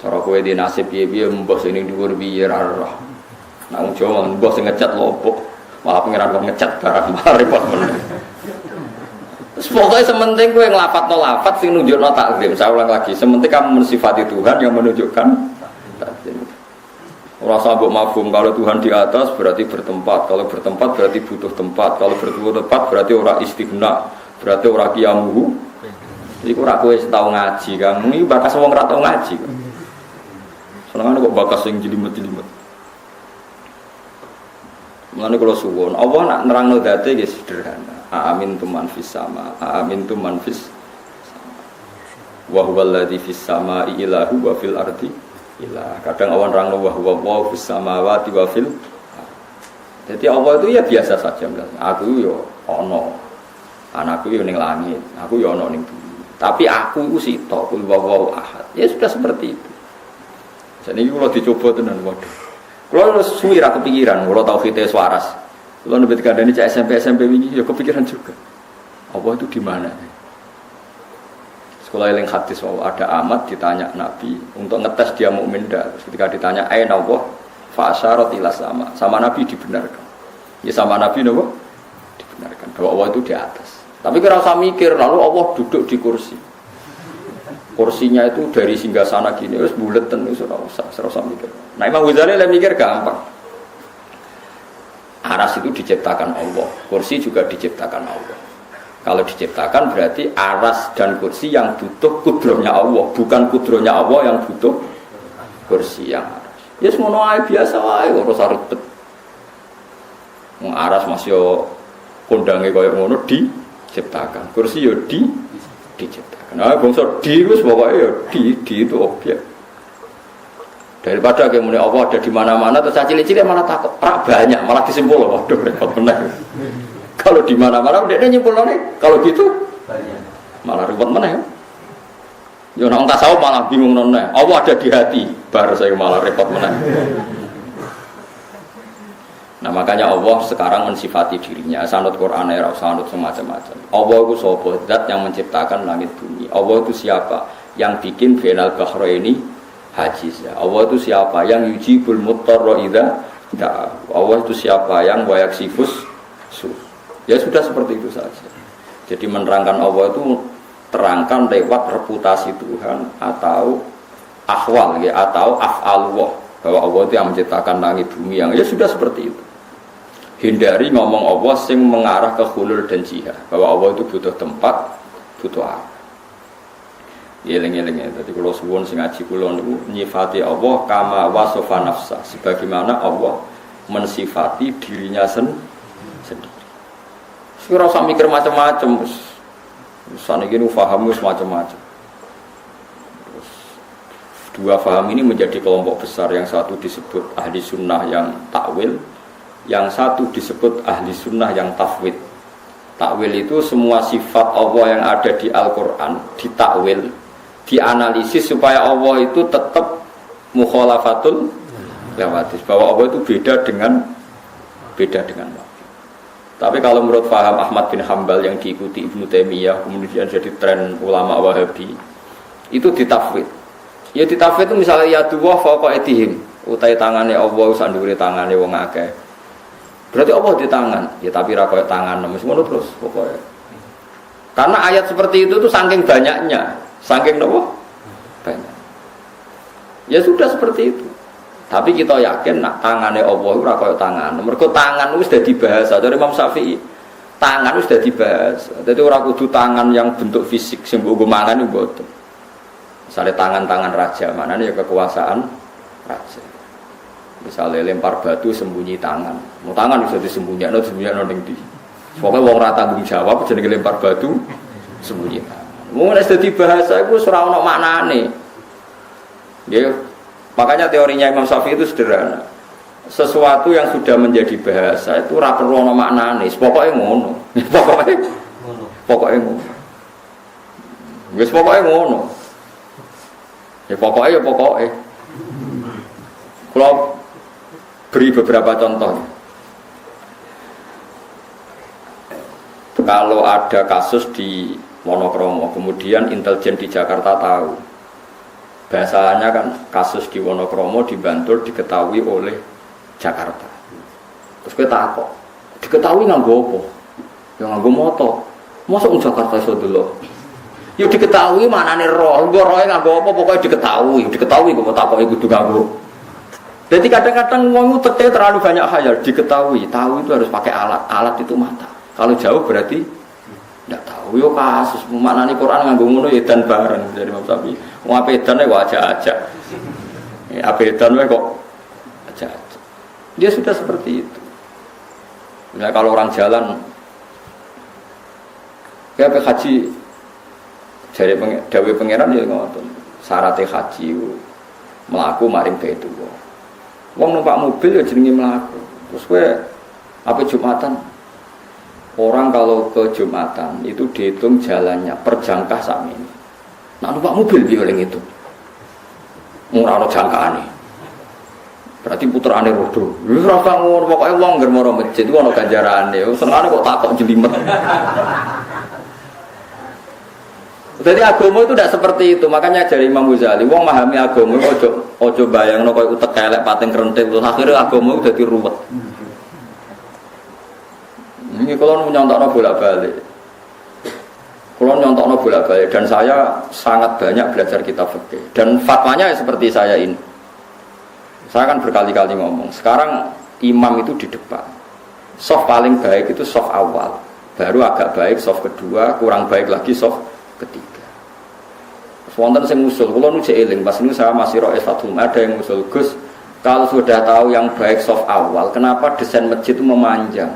Speaker 1: cara kowe di nasib piye-piye mbah sing ning dhuwur piye ra roh. Nak wong Jawa mbah sing ngecat lopok, malah pengiran kok ngecat barang malah repot men. Terus pokoknya sementing kowe nglapatno lafaz sing nunjukno takzim. Saya ulang lagi, sementing kamu mensifati Tuhan yang menunjukkan takzim. Ora sabuk mafhum kalau Tuhan di atas berarti bertempat, kalau bertempat berarti butuh tempat, kalau butuh tempat berarti ora istighna, berarti ora qiyamuhu. Iku ora kowe tau ngaji, Kang. Iki bakas wong ora tau ngaji. Senengane kok bakas sing jelimet-jelimet. Mulane kula suwun, Allah nak nerangno dzate nggih sederhana. Amin tu man fis sama, amin tu man fis sama. Wa huwal ladzi fis samai ilahu wa fil ardi ilah. Kadang awan nerangno wa huwa fis samawati wa fil. Jadi Allah itu ya biasa saja. Aku yo ana. Anakku yo ning langit, aku yo ana ning bumi. Tapi aku iku sitok, kul wa ahad. Ya sudah seperti itu. Jadi kalau dicoba tenan waduh. Kalau suwi ra kepikiran, kalau tauhid waras. Kalau nebet kandhane cek SMP wingi ya kepikiran juga. Allah itu di mana? Sekolah eling hadis bahwa ada amat ditanya Nabi untuk ngetes dia mukmin dak. Ketika ditanya aina Allah fa asyarat ila sama Nabi dibenarkan. Ya sama Nabi nopo? Dibenarkan bahwa Allah itu di atas. Tapi kira usah mikir lalu Allah duduk di kursi. Kursinya itu dari singgasana gini, terus buleten itu ora usah mikir. Nah Imam Ghazali lah mikir gampang. Aras itu diciptakan Allah, kursi juga diciptakan Allah. Kalau diciptakan berarti aras dan kursi yang butuh kudrohnya Allah, bukan kudrohnya Allah yang butuh kursi yang aras. Ya semono ae biasa wae ora usah ribet. Wong aras masih kondange koyo ngono diciptakan, kursi yo diciptakan. Nah, bangsa di itu pokoknya ya di itu objek. Daripada kayak mulai Allah ada di mana-mana terus cilik-cilik malah takut banyak malah disimpul waduh repot benar. Kalau di mana-mana udah nyimpul nih kalau gitu malah repot benar. Ya orang tasawuf malah bingung nona. Allah ada di hati baru saya malah repot benar. Nah makanya Allah sekarang mensifati dirinya sanad Quran era sanad semacam-macam. Allah itu sapa zat yang menciptakan langit bumi. Allah itu siapa yang bikin bainal bahraini hajiz. Allah itu siapa yang yujibul muttarra idza da'a. Allah itu siapa yang wayaksifus su. Ya sudah seperti itu saja. Jadi menerangkan Allah itu terangkan lewat reputasi Tuhan atau ahwal ya atau af'alullah bahwa Allah itu yang menciptakan langit bumi yang ya sudah seperti itu. Hindari ngomong Allah sing mengarah ke hulul dan jihad bahwa Allah itu butuh tempat, butuh arah. Eling-eling ya. Jadi kalau suwun sing ngaji kula niku nyifati Allah kama wasofa nafsa sebagaimana Allah mensifati dirinya sendiri. Ora usah mikir macam-macam wis. Saniki nu paham wis macam-macam. Dua paham ini menjadi kelompok besar, yang satu disebut ahli sunnah yang takwil, yang satu disebut ahli sunnah yang tafwid. Takwil itu semua sifat Allah yang ada di Al-Quran ditakwil, dianalisis supaya Allah itu tetap mukhalafatul lewat hadis bahwa Allah itu beda dengan Nabi. Tapi kalau menurut paham Ahmad bin Hambal yang diikuti Ibnu Taimiyah kemudian jadi tren ulama Wahabi itu ditafwid. Ya ditafwid itu misalnya ya dua fawqa aydihim, utai tangane Allah sak ndure tangane wong akeh. Berarti Allah di tangan. Ya tapi ra koyo tangan wis ngono terus pokoknya. Karena ayat seperti itu tuh saking banyaknya, saking nopo? Banyak. Ya sudah seperti itu. Tapi kita yakin nak tangane Allah ora kaya tangan. Mergo tangan wis dadi bahasa dari Imam Syafi'i. Tangan wis dadi bahasa. Dadi ora kudu tangan yang bentuk fisik sing mbok mangan iku mboten. Misale tangan-tangan raja, manane ya kekuasaan raja. Misale lempar batu sembunyi tangan. Mau tangan bisa disembunyikan ning ndi. Pokoke wong ora tanggung jawab jenenge lempar batu sembunyi tangan. Wong nek dadi bahasa iku ora ono maknane. Nggih. Makanya teorinya Imam Syafi'i itu sederhana. Sesuatu yang sudah menjadi bahasa itu ora perlu ana maknane, pokoke ngono. Pokoke ngono. Wis pokoke ngono. Ya pokoke. Kalau beri beberapa contoh. Kalau ada kasus di Wonokromo, kemudian intelijen di Jakarta tahu. Bahasanya kan kasus di Wonokromo di Bantul diketahui oleh Jakarta. Terus kita takok, diketahui nganggo apa? Ya nganggo moto. Mosok Jakarta iso delok. Ya diketahui manane roh, rohe nganggo apa pokoknya diketahui kok takoki kudu nganggo. Jadi kadang-kadang wong tete terlalu banyak khayal, diketahui, tahu itu harus pakai alat itu mata. Kalau jauh berarti tidak tahu. Yo kasus maknane Quran nganggo ngono ya dan bareng dari Imam Syafi'i. Wong apedan wae aja. Ya apedan wae kok aja. Dia sudah seperti itu. Nah, kalau orang jalan kayak haji jare dawuh pangeran ya ngoten. Syaratnya haji mlaku maring baitu. Wong numpak mobil ya jenenge mlaku. Terus kowe apa Jumatan? Orang kalau ke Jumatan itu dihitung jalannya per jangkah sami. Nah numpak mobil piye oleh itu? Ora ono jangkaane. Berarti puterane rodo. Wis ora ngono pokoke wong ngger maro masjid iku ono ganjarane. Senengane kok takok jelimet. Jadi agama itu tidak seperti itu. Makanya dari Imam Ghazali, wong memahami agama ojo bayangno koyo utek elek pating krenting terus akhirnya agama itu dadi ruwet. Ini kalau nyontakno bolak-balik. Kalau nyontakno bolak-balik dan saya sangat banyak belajar kitab fikih dan fatwanya seperti saya ini. Saya kan berkali-kali ngomong. Sekarang imam itu di depan. Shaf paling baik itu shaf awal. Baru agak baik shaf kedua, kurang baik lagi shaf ketiga. Wonten sing usul, kula nu eling pas niku saya masih roe Fathul ada yang usul Gus, kalau sudah tahu yang baik shaf awal, kenapa desain masjid itu memanjang?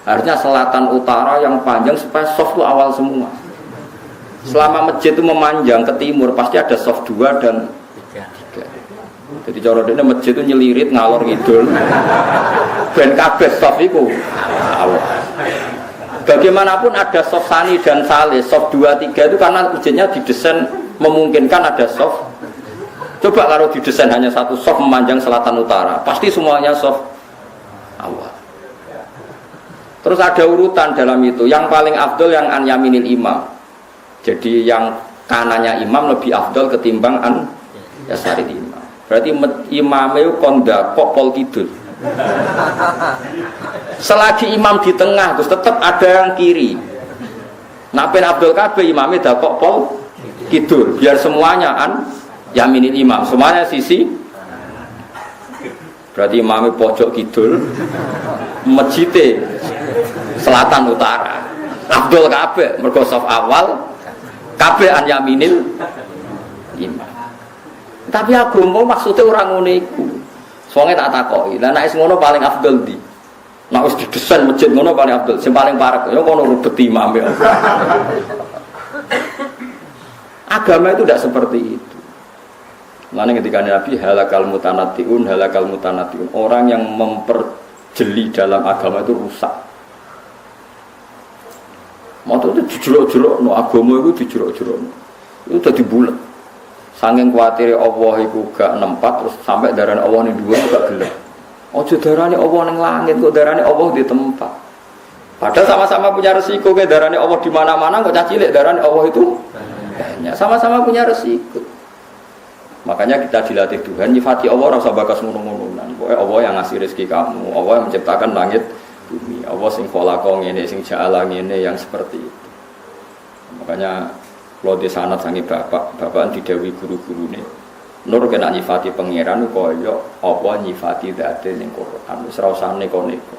Speaker 1: Harusnya selatan utara yang panjang supaya shaf itu awal semua. Selama masjid itu memanjang ke timur pasti ada shaf 2 dan 3. Jadi cara dene masjid itu nyelirit ngalor ngidul. Ben kabeh shaf iku awal. Bagaimanapun ada shaf sani dan salih, shaf 2, 3 itu karena masjidnya didesain memungkinkan ada shaf. Coba kalau didesain hanya satu shaf memanjang selatan utara, pasti semuanya shaf awal. Terus ada urutan dalam itu. Yang paling afdol yang an yaminil imam. Jadi yang kanannya imam lebih afdol ketimbang an yasaril imam. Berarti imamnya kondakok pol kidul. Selagi imam di tengah terus tetap ada yang kiri. Nah ben Abdul kabeh imamnya dakok pol kidul biar semuanya an yaminil imam, semuanya sisi. Berarti imamnya pojok kidul, masjidnya selatan utara. Abdul kabeh mergo shaf awal kabeh an yaminil imam. Tapi agama maksudnya orang ngono iku. Soalnya tak takoki. Lah nek ngono paling afdal ndi? Nek wis didesain masjid ngono paling afdal. Sing paling parek ya ngono rubet imam ya. Agama itu tidak seperti itu. Mana ketika Nabi halakal mutanatiun. Orang yang memperjeli dalam agama itu rusak. Maksudnya dijuluk-juluk, no agama itu dijuluk-juluk. Itu jadi bulat. Saking kuatire Allah iku gak nempat terus sampai darane Allah ning dhuwur gak gelem. Aja darane Allah ning langit kok darane Allah di tempat. Padahal sama-sama punya resiko ke darane Allah di mana-mana kok cilik darane Allah itu banyak. Sama-sama punya resiko. Makanya kita dilatih Tuhan nyifati Allah ora usah bakas ngono-ngononan. Pokoke Allah yang ngasih rezeki kamu, Allah yang menciptakan langit bumi, Allah sing khalaqa ngene, sing ja'ala ngene yang seperti itu. Makanya kalau di sanad sangi bapak didhawuhi guru-gurune nur kena nyifati pangeran kaya apa nyifati dzate ning Quran wis ora usah neko-neko.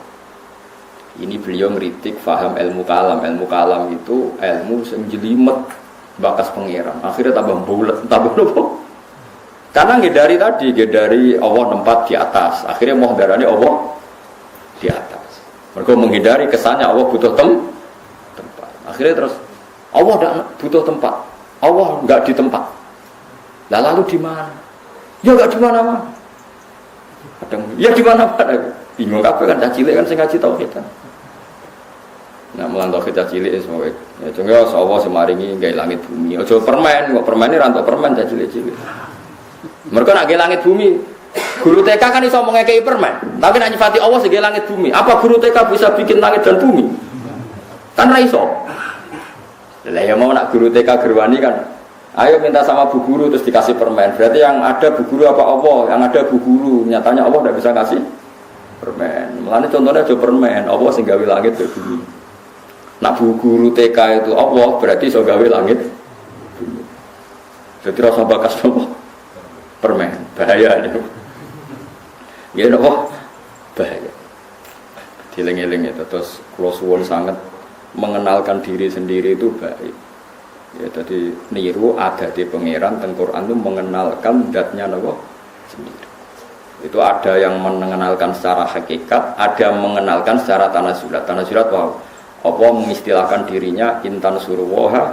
Speaker 1: Ini beliau ngritik faham ilmu kalam. Ilmu kalam itu ilmu sing jelimet bakas pangeran. Akhirnya tambah bulet, tambah nopo? Karena ngedari Allah nempat di atas. Akhirnya mau darani Allah di atas. Mereka menghindari kesannya Allah butuh tempat. Akhirnya terus Allah tidak butuh tempat. Allah enggak di tempat. Lah lalu di mana? Ya enggak di mana-mana. Kadang ya di mana-mana. Bingung kabeh kan cilik kan sing ngaji tauhid kan. Nah, melantau kita cilik semoga. Ya cuma Allah semaringi gawe langit bumi. Aja permen, kok permen ini rantok permen cilik-cilik. Mereka nak gawe langit bumi. Guru TK kan iso ngekei permen, tapi nak nyifati Allah sing gawe langit bumi. Apa guru TK bisa bikin langit dan bumi? Kan ra iso. Lah ya mau nak guru TK gerwani kan. Ayo minta sama bu guru terus dikasih permen. Berarti yang ada bu guru apa Allah? Yang ada bu guru. Nyatanya Allah tidak bisa kasih permen. Mulane contohnya aja permen. Allah sing gawe langit dan bumi. Nak bu guru TK itu Allah berarti iso gawe langit bumi. Jadi rasa bakas apa? Permen. Bahaya itu. Ya napa? Bahaya. Dieling-eling itu terus kula suwun sangat mengenalkan diri sendiri itu baik. Ya tadi niru adate pangeran teng Quran itu mengenalkan zatnya napa sendiri. Itu ada yang mengenalkan secara hakikat, ada yang mengenalkan secara tanazulat. Tanazulat wow. Apa mengistilahkan dirinya intan suruwaha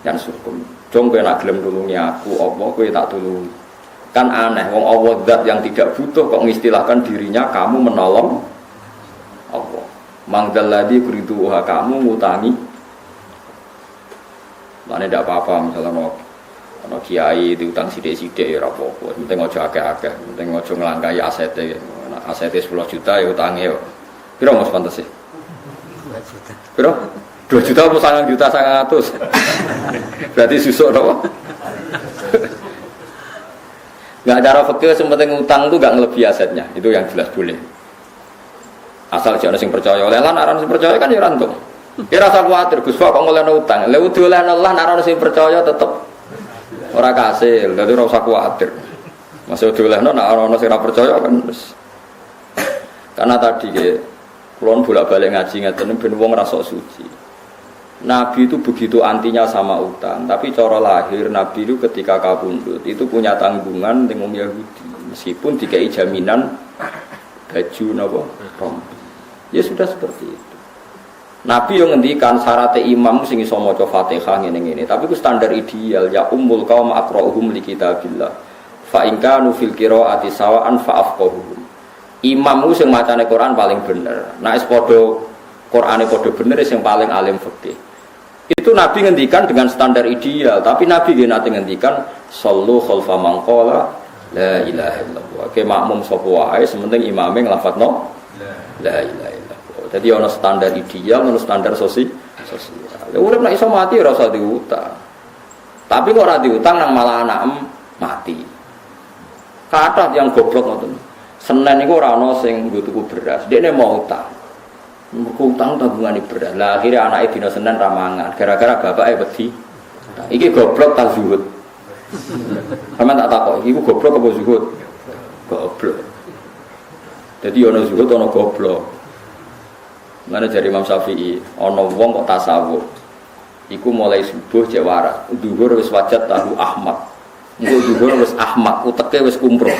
Speaker 1: yang surkum. Jong kowe nak gelem nulungi aku, apa kowe tak tulungi. Kan aneh wong Allah zat yang tidak butuh kok mengistilahkan dirinya kamu menolong Allah. Mangdalladzi kuriduha kamu ngutangi. Mane ndak apa-apa misalnya ono kiai diutang sithik-sithik ya ora apa-apa. Penting aja akeh-akeh, penting aja nglangkai asete. Nek asete 10 juta ya utange yo. Piro mos pantes sih? 2 juta. Piro? 2 juta apa 9 juta 900. Berarti susuk to. Enggak cara fikih sing penting utang itu enggak ngelebihi asetnya. Itu yang jelas boleh. Asal jangan sing percaya oleh lan aran sing percaya kan ya ora entuk. Kira rasa kuwatir Gus kok ngolehno utang. Lha udah oleh Allah aran sing percaya tetep ora kasil. Dadi ora usah kuwatir. Masuk olehno nek ana sing ora percaya kan wis. Karena tadi kulon bolak-balik ngaji ngeten ben wong rasa suci. Nabi itu begitu antinya sama utang, tapi cara lahir Nabi itu ketika kabundut itu punya tanggungan dengan Yahudi, meskipun dikai jaminan baju napa rompi. Ya sudah seperti itu. Nabi yang ngendikan syarat imam sing iso maca Fatihah ngene-ngene, tapi ku standar ideal ya ummul qaum aqra'uhum li kitabillah. Fa in kanu fil qira'ati sawa'an fa afqahuhum. Imam ku sing macane Quran paling bener. Nek wis padha Qur'ane padha bener sing paling alim fikih. Itu Nabi ngendikan dengan standar ideal, tapi Nabi nggih nate ngendikan sallu khalfa man qala la ilaha illallah. Ke makmum sapa wae sementing imame nglafadzno la ilaha illallah. Jadi ana standar ideal, ana standar sosial. Ya urip nek iso mati ora usah diutang. Tapi kok ora diutang nang malah anak mati. Kathah yang goblok ngoten. Senin niku ora ana sing nggo tuku beras, dekne mau utang. Utang tabungan berat. Lah akhirnya anaknya dina Senin ramangan. Gara-gara bapaknya wedi. Iki goblok ta zuhud. Sampeyan tak takok, iku goblok apa zuhud? Goblok. Jadi ana zuhud ana goblok. Mana dari Imam Syafi'i, ana wong kok tasawuf. Iku mulai subuh cek waras. Zuhur wis wajat tahu Ahmad. Engko zuhur wis Ahmad, uteke wis kumpro.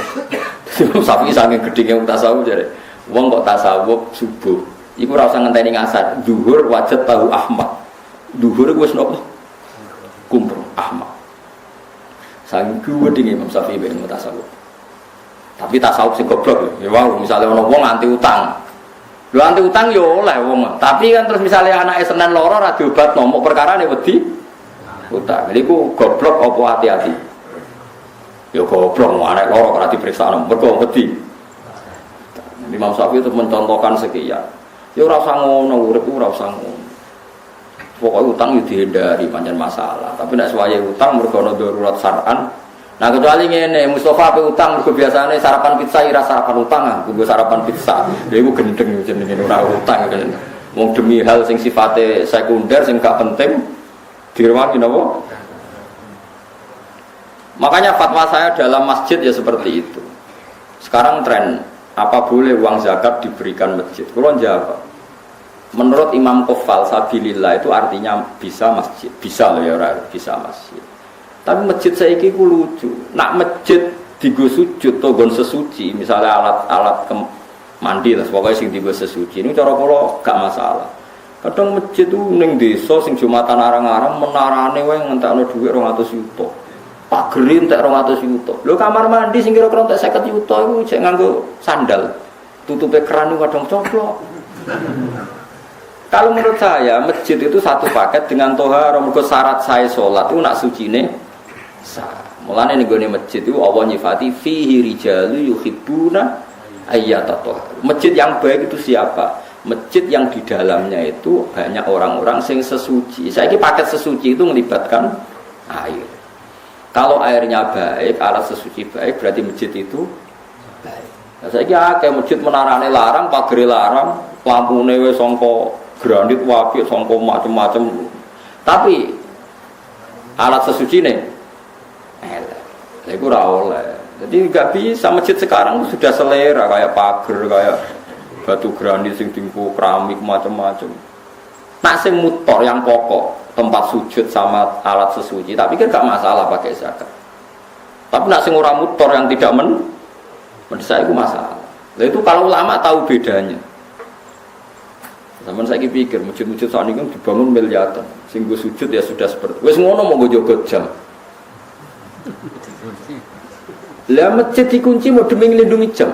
Speaker 1: Imam Syafi'i saking gedenge tasawuf jare. Wong kok tasawuf subuh iku ora usah ngenteni ngasar, zuhur wajat tahu Ahmad. Zuhur wis napa? Kumpul Ahmad. Saking gedhe Imam Syafi'i ben tasawuf. Tapi tasawuf sing goblok ya wow, misale ana wong anti utang. Lho anti utang yo oleh wong. Tapi kan terus misale anake Senin loro ora diobatno, mok perkarane wedi utang. Lha iku goblok apa hati-hati? Ya goblok anak loro ora diperiksa mergo wedi. Imam Syafi'i itu mencontohkan sekian. Ya ora usah ngono, urip ora usah ngono. Pokoke utang yo dihindari pancen masalah. Tapi nek suwaye utang mergo ana darurat syar'an. Nah kecuali ngene, Mustafa pe utang mergo biasane sarapan pizza ira sarapan utang ah, nggo sarapan pizza. Lha iku gendeng jenenge ora utang kan. Wong demi hal sing sifate sekunder sing gak penting direwangi napa? Makanya fatwa saya dalam masjid ya seperti itu. Sekarang tren, apa boleh uang zakat diberikan masjid? Kalau jawab, menurut Imam Qofal sabilillah itu artinya bisa masjid, bisa loh ya orang bisa masjid. Tapi masjid saya ini lucu. Nak masjid digo sujud atau gon sesuci, misalnya alat-alat mandi lah, pokoknya sing digo sesuci. Ini cara kalau gak masalah. Kadang masjid itu neng desa sing Jumatan arang-arang menarane wae ngentekno dhuwit 200 juta. Pak Gerin tak 200 juta. Lho kamar mandi sing kira-kira tak 50 juta iku jek nganggo sandal. Tutupe keran iku kadang coplok. Kalau menurut saya masjid itu satu paket dengan tohar. Mergo syarat saya salat itu nak sucine sah. Mulane ning gone masjid itu Allah nyifati fihi rijalu yuhibbuna ayyatatohar. Masjid yang baik itu siapa? Masjid yang di dalamnya itu banyak orang-orang sing sesuci. Saiki paket sesuci itu melibatkan air. Kalau airnya baik, alat sesuci baik, berarti masjid itu baik. Nah, saya kira kayak masjid menarane larang, pagere larang, lampune wis sangka granit wapi, sangka macam-macam. Tapi alat sesucine elek. Lha iku ora oleh. Jadi enggak bisa masjid sekarang sudah selera kayak pager, kayak batu granit sing tingku keramik macam-macam. Nak sing mutor yang pokok tempat sujud sama alat sesuci, tapi kan gak masalah pakai zakat. Tapi nak sing ora mutor yang tidak menurut saya itu masalah. Nah itu kalau ulama tahu bedanya. Zaman saya pikir masjid-masjid saat ini kan dibangun miliaran, sing go sujud ya sudah seperti. Wes ngono mau go jogot jam. Lah masjid dikunci mau demi nglindungi jam.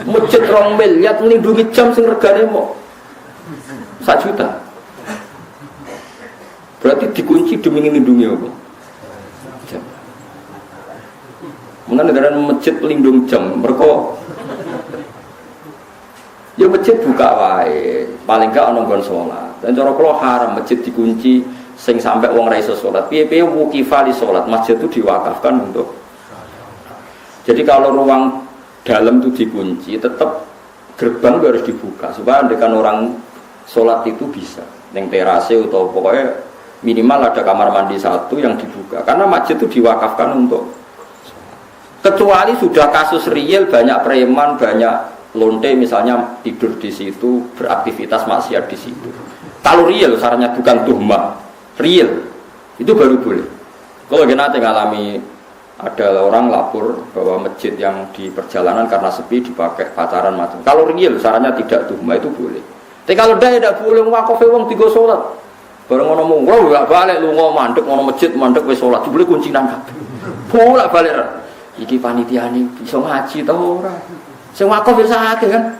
Speaker 1: Masjid 2 miliar nglindungi jam sing regane mau 1 juta. Berarti dikunci demi melindungi apa? Jam. Mengenai dengan masjid pelindung jam, mereka ya masjid buka wae, paling gak ana nggon salat. Dan cara kula haram masjid dikunci sing sampai wong ra iso salat. Piye-piye wukifali salat, masjid itu diwakafkan untuk. Jadi kalau ruang dalam itu dikunci, tetap gerbang harus dibuka supaya andekan orang salat itu bisa ning terase atau pokoknya minimal ada kamar mandi 1 yang dibuka karena masjid itu diwakafkan untuk kecuali sudah kasus real banyak preman banyak lonte misalnya tidur di situ beraktivitas maksiat di situ kalau real sarannya bukan tuhmah real itu baru boleh. Kalau nanti ngalami ada orang lapor bahwa masjid yang di perjalanan karena sepi dipakai pacaran macam kalau real sarannya tidak tuhmah itu boleh. Tapi kalau tidak boleh wakofe wong tiga sholat bareng ngono mung gak balik lunga mandek ngono masjid mandek wis salat jebule kuncinan kabeh. Bolak balik. Iki panitiane iso ngaji ta ora? Sing wakaf wis akeh kan.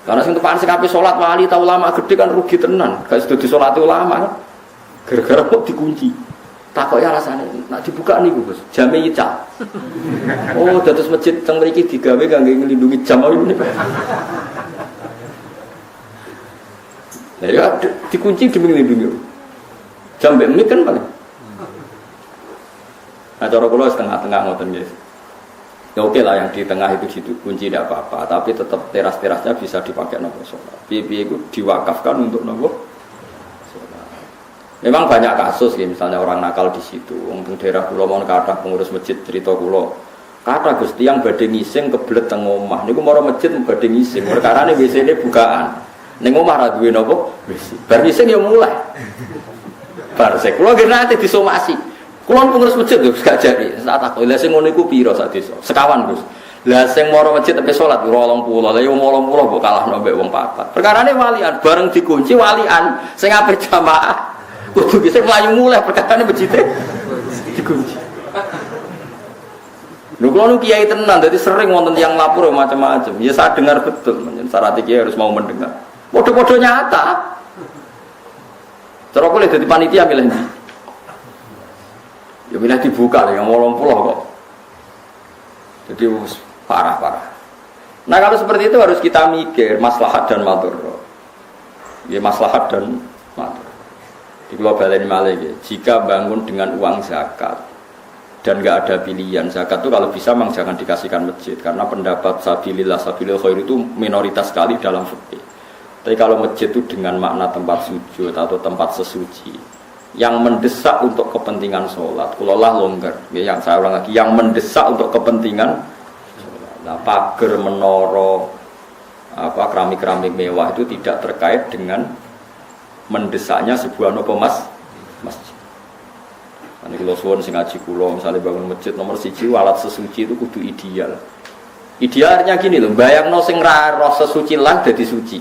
Speaker 1: Karena sing tepan sing kabeh salat wali ta ulama gede kan rugi tenan. Gak sedo disolati ulama kan. Gara-gara kok dikunci. Takoki alasane nak dibuka niku Gus. Jame ical. Oh, dados masjid teng mriki digawe kangge nglindungi jam ini. Nah, ya dikunci demi melindungi. Jam menit kan paling. Nah, cara kula setengah-tengah ngoten nggih. Ya oke lah yang di tengah itu kunci tidak apa-apa, tapi tetap teras-terasnya bisa dipakai nopo sholat. Piye-piye itu diwakafkan untuk nopo sholat. Memang banyak kasus ya, misalnya orang nakal di situ. Untuk daerah kula mon kathah pengurus masjid cerita kula. Kathah Gusti yang badhe ngising kebelet teng omah. Niku mara masjid badhe ngising, perkarane WC-ne bukaan. Ning omah ra duwe napa? Wis. Bar ngising ya mulai. Bar sik kula nggih nate disomasi. Kula pengurus masjid lho gak jari. Sak takok lha sing ngono iku pira sak desa? Sekawan, Gus. Lah sing mara masjid tepe salat 20. Lah ya 80 mbok kalahno mbek wong 4. Perkarane walian bareng dikunci walian sing ape jamaah. Kudu sing mlayu mulai perkarane masjid dikunci. Lho kula nu kiai tenan dadi sering wonten yang lapor macam-macam. Ya saya dengar betul, syarat kiai harus mau mendengar. Podo-podo nyata. Cara kula dadi panitia milih ndi? Ya milih dibuka yang 80 kok. Jadi parah-parah. Nah kalau seperti itu harus kita mikir maslahat dan madharah. Ya maslahat dan madharah. Di global ini malah ya, jika bangun dengan uang zakat dan nggak ada pilihan zakat itu kalau bisa memang jangan dikasihkan masjid karena pendapat sabilillah khair itu minoritas sekali dalam fikih. Tapi kalau masjid itu dengan makna tempat sujud atau tempat sesuci yang mendesak untuk kepentingan sholat, kulaulah longgar. Ya, yang saya ulang lagi, yang mendesak untuk kepentingan nah, pagar, menara, keramik-keramik mewah itu tidak terkait dengan mendesaknya sebuah masjid. Ini kalau suwon sing ngaji kula misalnya bangun masjid nomor 1 alat sesuci itu kudu ideal. Idealnya gini loh, bayangno sing ra roh sesuci lah dadi suci.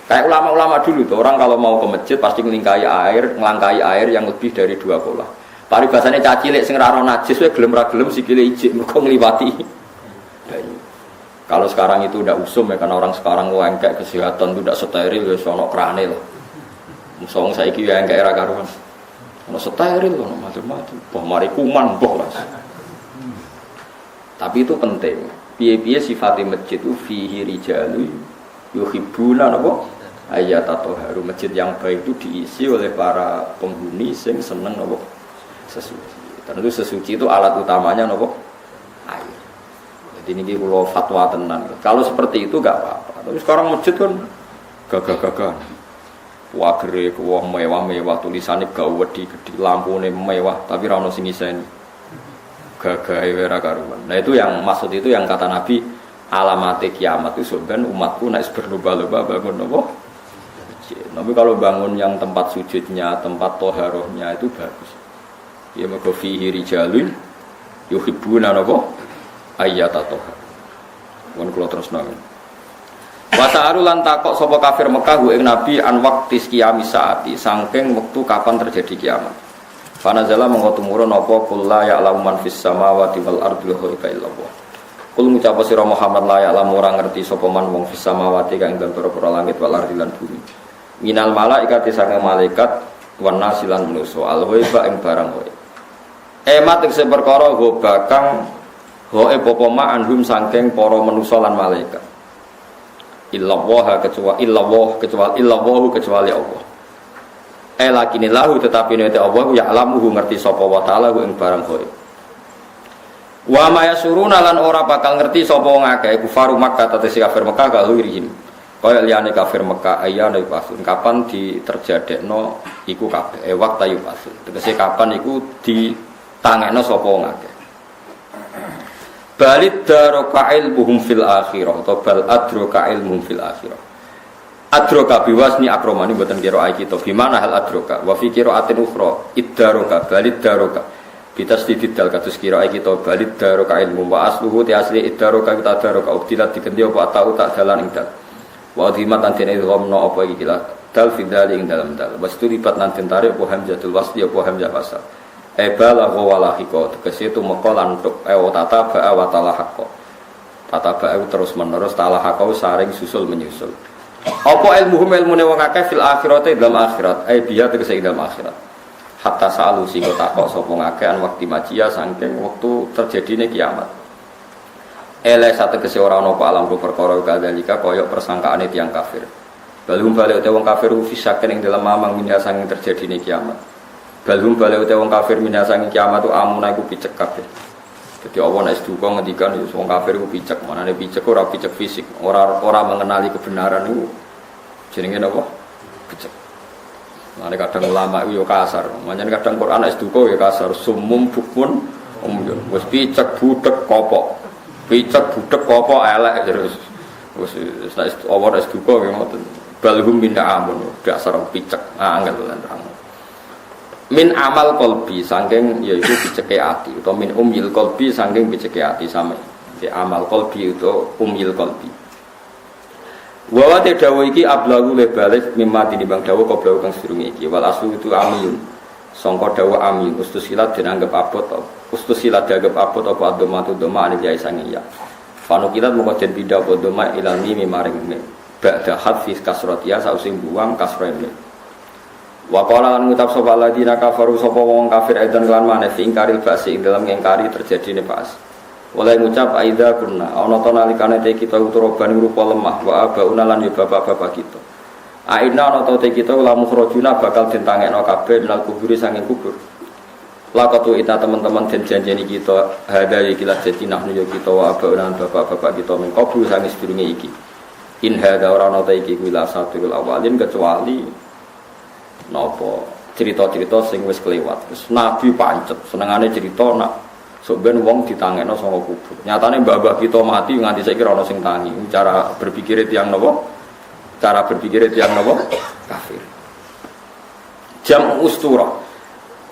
Speaker 1: Kayak ulama-ulama dulu tuh, orang kalau mau ke masjid pasti ngelangkai air yang lebih dari 2 kolah. Paribasane cacilik sing ra roh najis wae gelem ra gelem sikile ijik mergo ngliwati. Kalau sekarang itu udah usum ya karena orang sekarang kayak kesehatan itu udah steril ya sono krane loh. Musong saiki ya engke era karuan. Ono steril ono macam-macam. Boh mari kuman boh Mas. Tapi itu penting. Piye-piye sifatnya masjid itu fihi rijalu yuhibbuna napa? Ayat atau haru masjid yang baik itu diisi oleh para penghuni yang seneng napa? Sesuci. Tentu sesuci itu alat utamanya napa? Air. Jadi ini kalau fatwa tenan. Kalau seperti itu enggak apa-apa. Tapi sekarang masjid kan gagah-gagah. Wah gere, wah mewah-mewah, tulisannya gawedi, gede, lampunya mewah, tapi rano sing iseni gagah era karuan. Nah itu yang maksud itu yang kata Nabi alamate kiamat itu sebenarnya umatku naik berlomba-lomba bangun apa? Tapi kalau bangun yang tempat sujudnya, tempat toharohnya itu bagus. Ya mergo fihi rijalun yuhibbuna apa? Ayat atau mun kula terusno. Wasa'aru lan takok sapa kafir Mekah ing Nabi an waqtis qiyamis saati saking wektu kapan terjadi kiamat. Fanazala mengko tumurun apa kul la ya'lamu man fis samawati wal ardi ghaiba illallah. Kul ngucap sira Muhammad la ya'lamu ora ngerti sapa man wong fis samawati kang ing pira-pira langit wal ardi lan bumi. Minal malaikati saking malaikat wan nasilan manusa al ghaiba ing barang ghaib. Emat ing perkara ghaiba kang ghaib apa ma anhum saking para manusa lan malaikat. Illallah kecuali Allah. Lakinillahu tetapi nek Allah ya alamuhu ngerti sapa wa taala ing barang ghaib. Wa ma yasuruna lan ora bakal ngerti sapa wong akeh kufaru Makkah tetesi kafir Makkah kalurihim. Kaya liyane kafir Makkah ayana pasun kapan diterjadekno iku kabeh waqta yupasun. Tegese kapan iku ditangekno sapa wong akeh. Balid daroka ilmuhum fil akhirah atau bal adroka ilmuhum fil akhirah. Adroka biwasni akromani buatan kira ayat kita. Gimana hal adroka? Wa fi qiraatin ukhra iddaroka balid daroka. Bitasdidid dal kados kira ayat kita balid daroka ilmu wa asluhu ti asli iddaroka kita daroka ubtilat digendi apa tau tak dalan ing dal. Wa dhimat lan dene ghamna apa iki kila dal fidali ing dalam dal. Wastu lipat lan tarik apa hamzatul wasli apa hamzah wasal. Balagha walahiko tegese itu mekolan untuk tata ba'a wa talahaqo tata ba'a terus menerus talahaqo saring susul menyusul apa ilmuhum ilmune wong akeh fil akhirate dalam akhirat biya tegese dalam akhirat hatta sa'alu sing takok sapa ngakeh an wekti majia saking wektu terjadine kiamat sate tegese ora ana apa alam perkara kadalika kaya persangkaane tiyang kafir balhum balik wong kafir fisaken ing dalam mamang minha saking terjadine kiamat balhum balik wong kafir minasang kiamat tu amuna iku picek kabeh. Dadi Allah nek duka ngendikan wong kafir iku picek, manane picek ora picek fisik, ora mengenali kebenaran iku jenenge napa? Picek. Mane kadang ulama iku yo kasar, manjen kadang Quran nek duka yo kasar, sumum bukmun umyun. Wis picek budek kopok. Picek budek kopok elek terus. Wis nek Allah nek duka yo ngoten. Balhum min amun, dasar picek, angel lan terang. Min amal kolbi saking yaitu piceke ati atau min umil kolbi saking piceke ati sama di amal kolbi itu umil kolbi wa te dawuh iki ablagu le balik mimma tinimbang dawuh koblau kang sedurunge iki wal aslu itu amiyun sangka dawuh amiyun ustusilat dianggap abot ustusilat dianggap abot apa adomatu doma ane jai sange ya fanukilat moko den pindah apa doma ilal mimi maring me ba'da hadfis kasratia sausing buang kasrene Wa qala lan ngucap sapa ladina kafaru sapa wong kafir aidan kelan maneh fi ingkaril ba'si ing dalam ngingkari terjadine ba'as. Oleh ngucap aida kunna ana ta nalikane te kita uturoban rupa lemah wa abauna lan bapak-bapak kita. Aina ana ta te kita lamu khrajuna bakal den tangekno kabeh minal kuburi sanging kubur. Lakatu ita teman-teman den janjeni kita hada iki la jatinah yo kita wa abauna bapak-bapak kita mengkobul sanging sedurunge iki. In hada ora ana ta iki kuwi la satul awalin kecuali napa cerita-cerita sing wis kelewat. Terus Nabi pancet senengane cerita nak sok ben wong ditangekno saka kubur. Nyatane mbah-mbah kita mati nganti saiki ora ono sing tangi. Cara berpikir tiyang napa? Cara berpikir tiyang napa? Kafir. Jam ustura.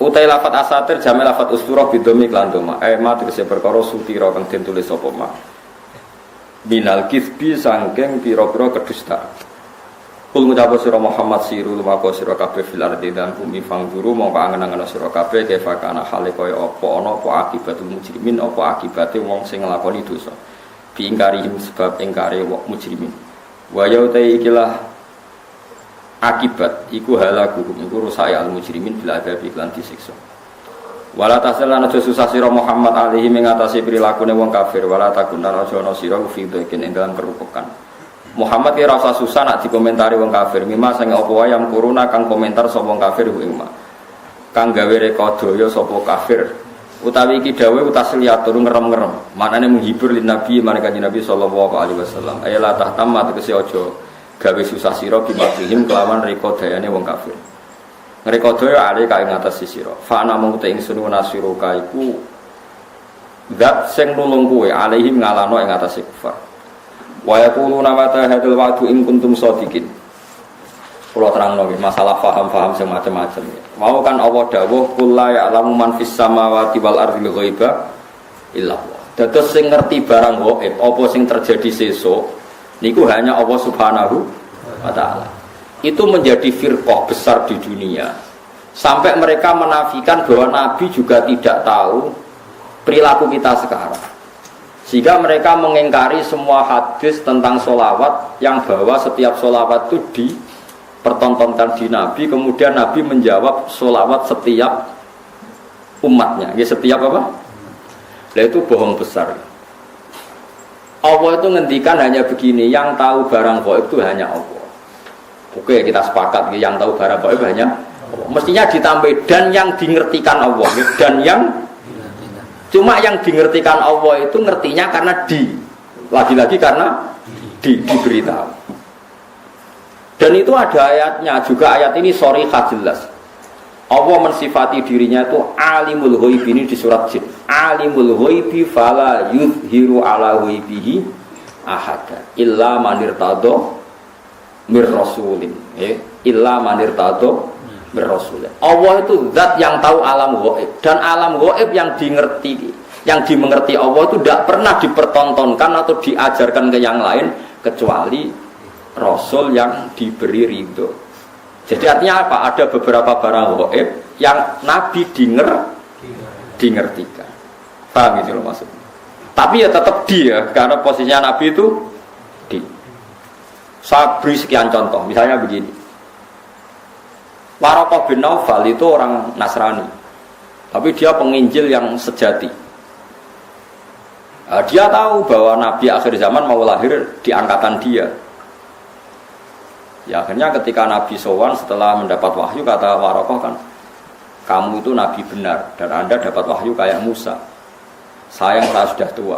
Speaker 1: Utai lafat asatir jame lafat ustura bidomi lan doma. Ma tegese perkara sutira kang den tulis sapa ma. Binal kisbi sangking pira-pira kedustaan. Kul ngucap sira Muhammad siru lumako sira kabeh fil ardi dan bumi fangguru mongko angen-angen sira kabeh kefakana hale kaya apa ana apa akibatul mujrimin apa akibate wong sing nglakoni dosa bi ingkarihim sebab ingkare wong mujrimin wa yautai ikilah akibat iku halaku iku rusak al mujrimin bil adabi lan disiksa wala tasalana aja susah sira Muhammad alaihi mengatasi prilakune wong kafir wala takunan aja ana sira fi dhekin ing dalam kerupukan Muhammad ki rasa susah nak dikomentari wong kafir. Mima sing apa wae yang kuruna kang komentar sapa wong kafir ing ma. Kang gawe rekodaya sapa kafir. Utawi iki dawuh utasliatur ngerem-ngerem. Manane menghibur lin Nabi marang Kanjeng Nabi sallallahu alaihi wasallam. Ayala tahtamma tegese aja gawe susah sira bimakrihim kelawan rekodayane wong kafir. Rekodaya ale kae ngatas sira. Fa ana mung te ingsun nasiruka iku zat sing nulung kowe alaihim ngalano ing atase kufar. Wa yaquluna mata hadzal wa'du in kuntum shadiqin. Kula terangno nggih masalah paham-paham sing macam-macam. Mau kan Allah dawuh qul la ya'lamu man fis samawati wal ardi ghaiba illa Allah. Dados sing ngerti barang gaib apa sing terjadi sesuk niku hanya Allah Subhanahu wa taala. Itu menjadi firqah besar di dunia. Sampai mereka menafikan bahwa Nabi juga tidak tahu perilaku kita sekarang. Sehingga mereka mengingkari semua hadis tentang sholawat yang bahwa setiap sholawat itu dipertontonkan di Nabi. Kemudian Nabi menjawab sholawat setiap umatnya. Ya, setiap apa? Nah, itu bohong besar. Allah itu ngendikan hanya begini, yang tahu barang gaib itu hanya Allah. Oke, kita sepakat yang tahu barang gaib hanya Allah. Mestinya ditambah dan yang dingertikan Allah. Dan yang cuma yang dingertikan Allah itu ngertinya karena lagi-lagi karena diberitahu. Dan itu ada ayatnya juga, ayat ini sharihah jelas. Allah mensifati dirinya itu alimul ghaib, ini di surat Jin. Alimul ghaibi fala yuzhiru ala ghaibihi ahada illa man irtada mir rasulin. Illa man irtada Rasul. Allah itu zat yang tahu alam gaib dan alam gaib yang dimengerti Allah itu tidak pernah dipertontonkan atau diajarkan ke yang lain kecuali Rasul yang diberi ridho. Jadi artinya apa? Ada beberapa barang gaib yang Nabi dingertikan. Paham gitu loh maksudnya. Tapi ya tetap dia karena posisinya Nabi itu di. Saya beri sekian contoh. Misalnya begini. Waraqah bin Naufal itu orang Nasrani, tapi dia penginjil yang sejati. Dia tahu bahwa Nabi akhir zaman mau lahir di angkatan dia. Ya, akhirnya ketika Nabi sowan setelah mendapat wahyu, kata Waraqah kan, kamu itu Nabi benar dan Anda dapat wahyu kayak Musa. Sayang saya sudah tua.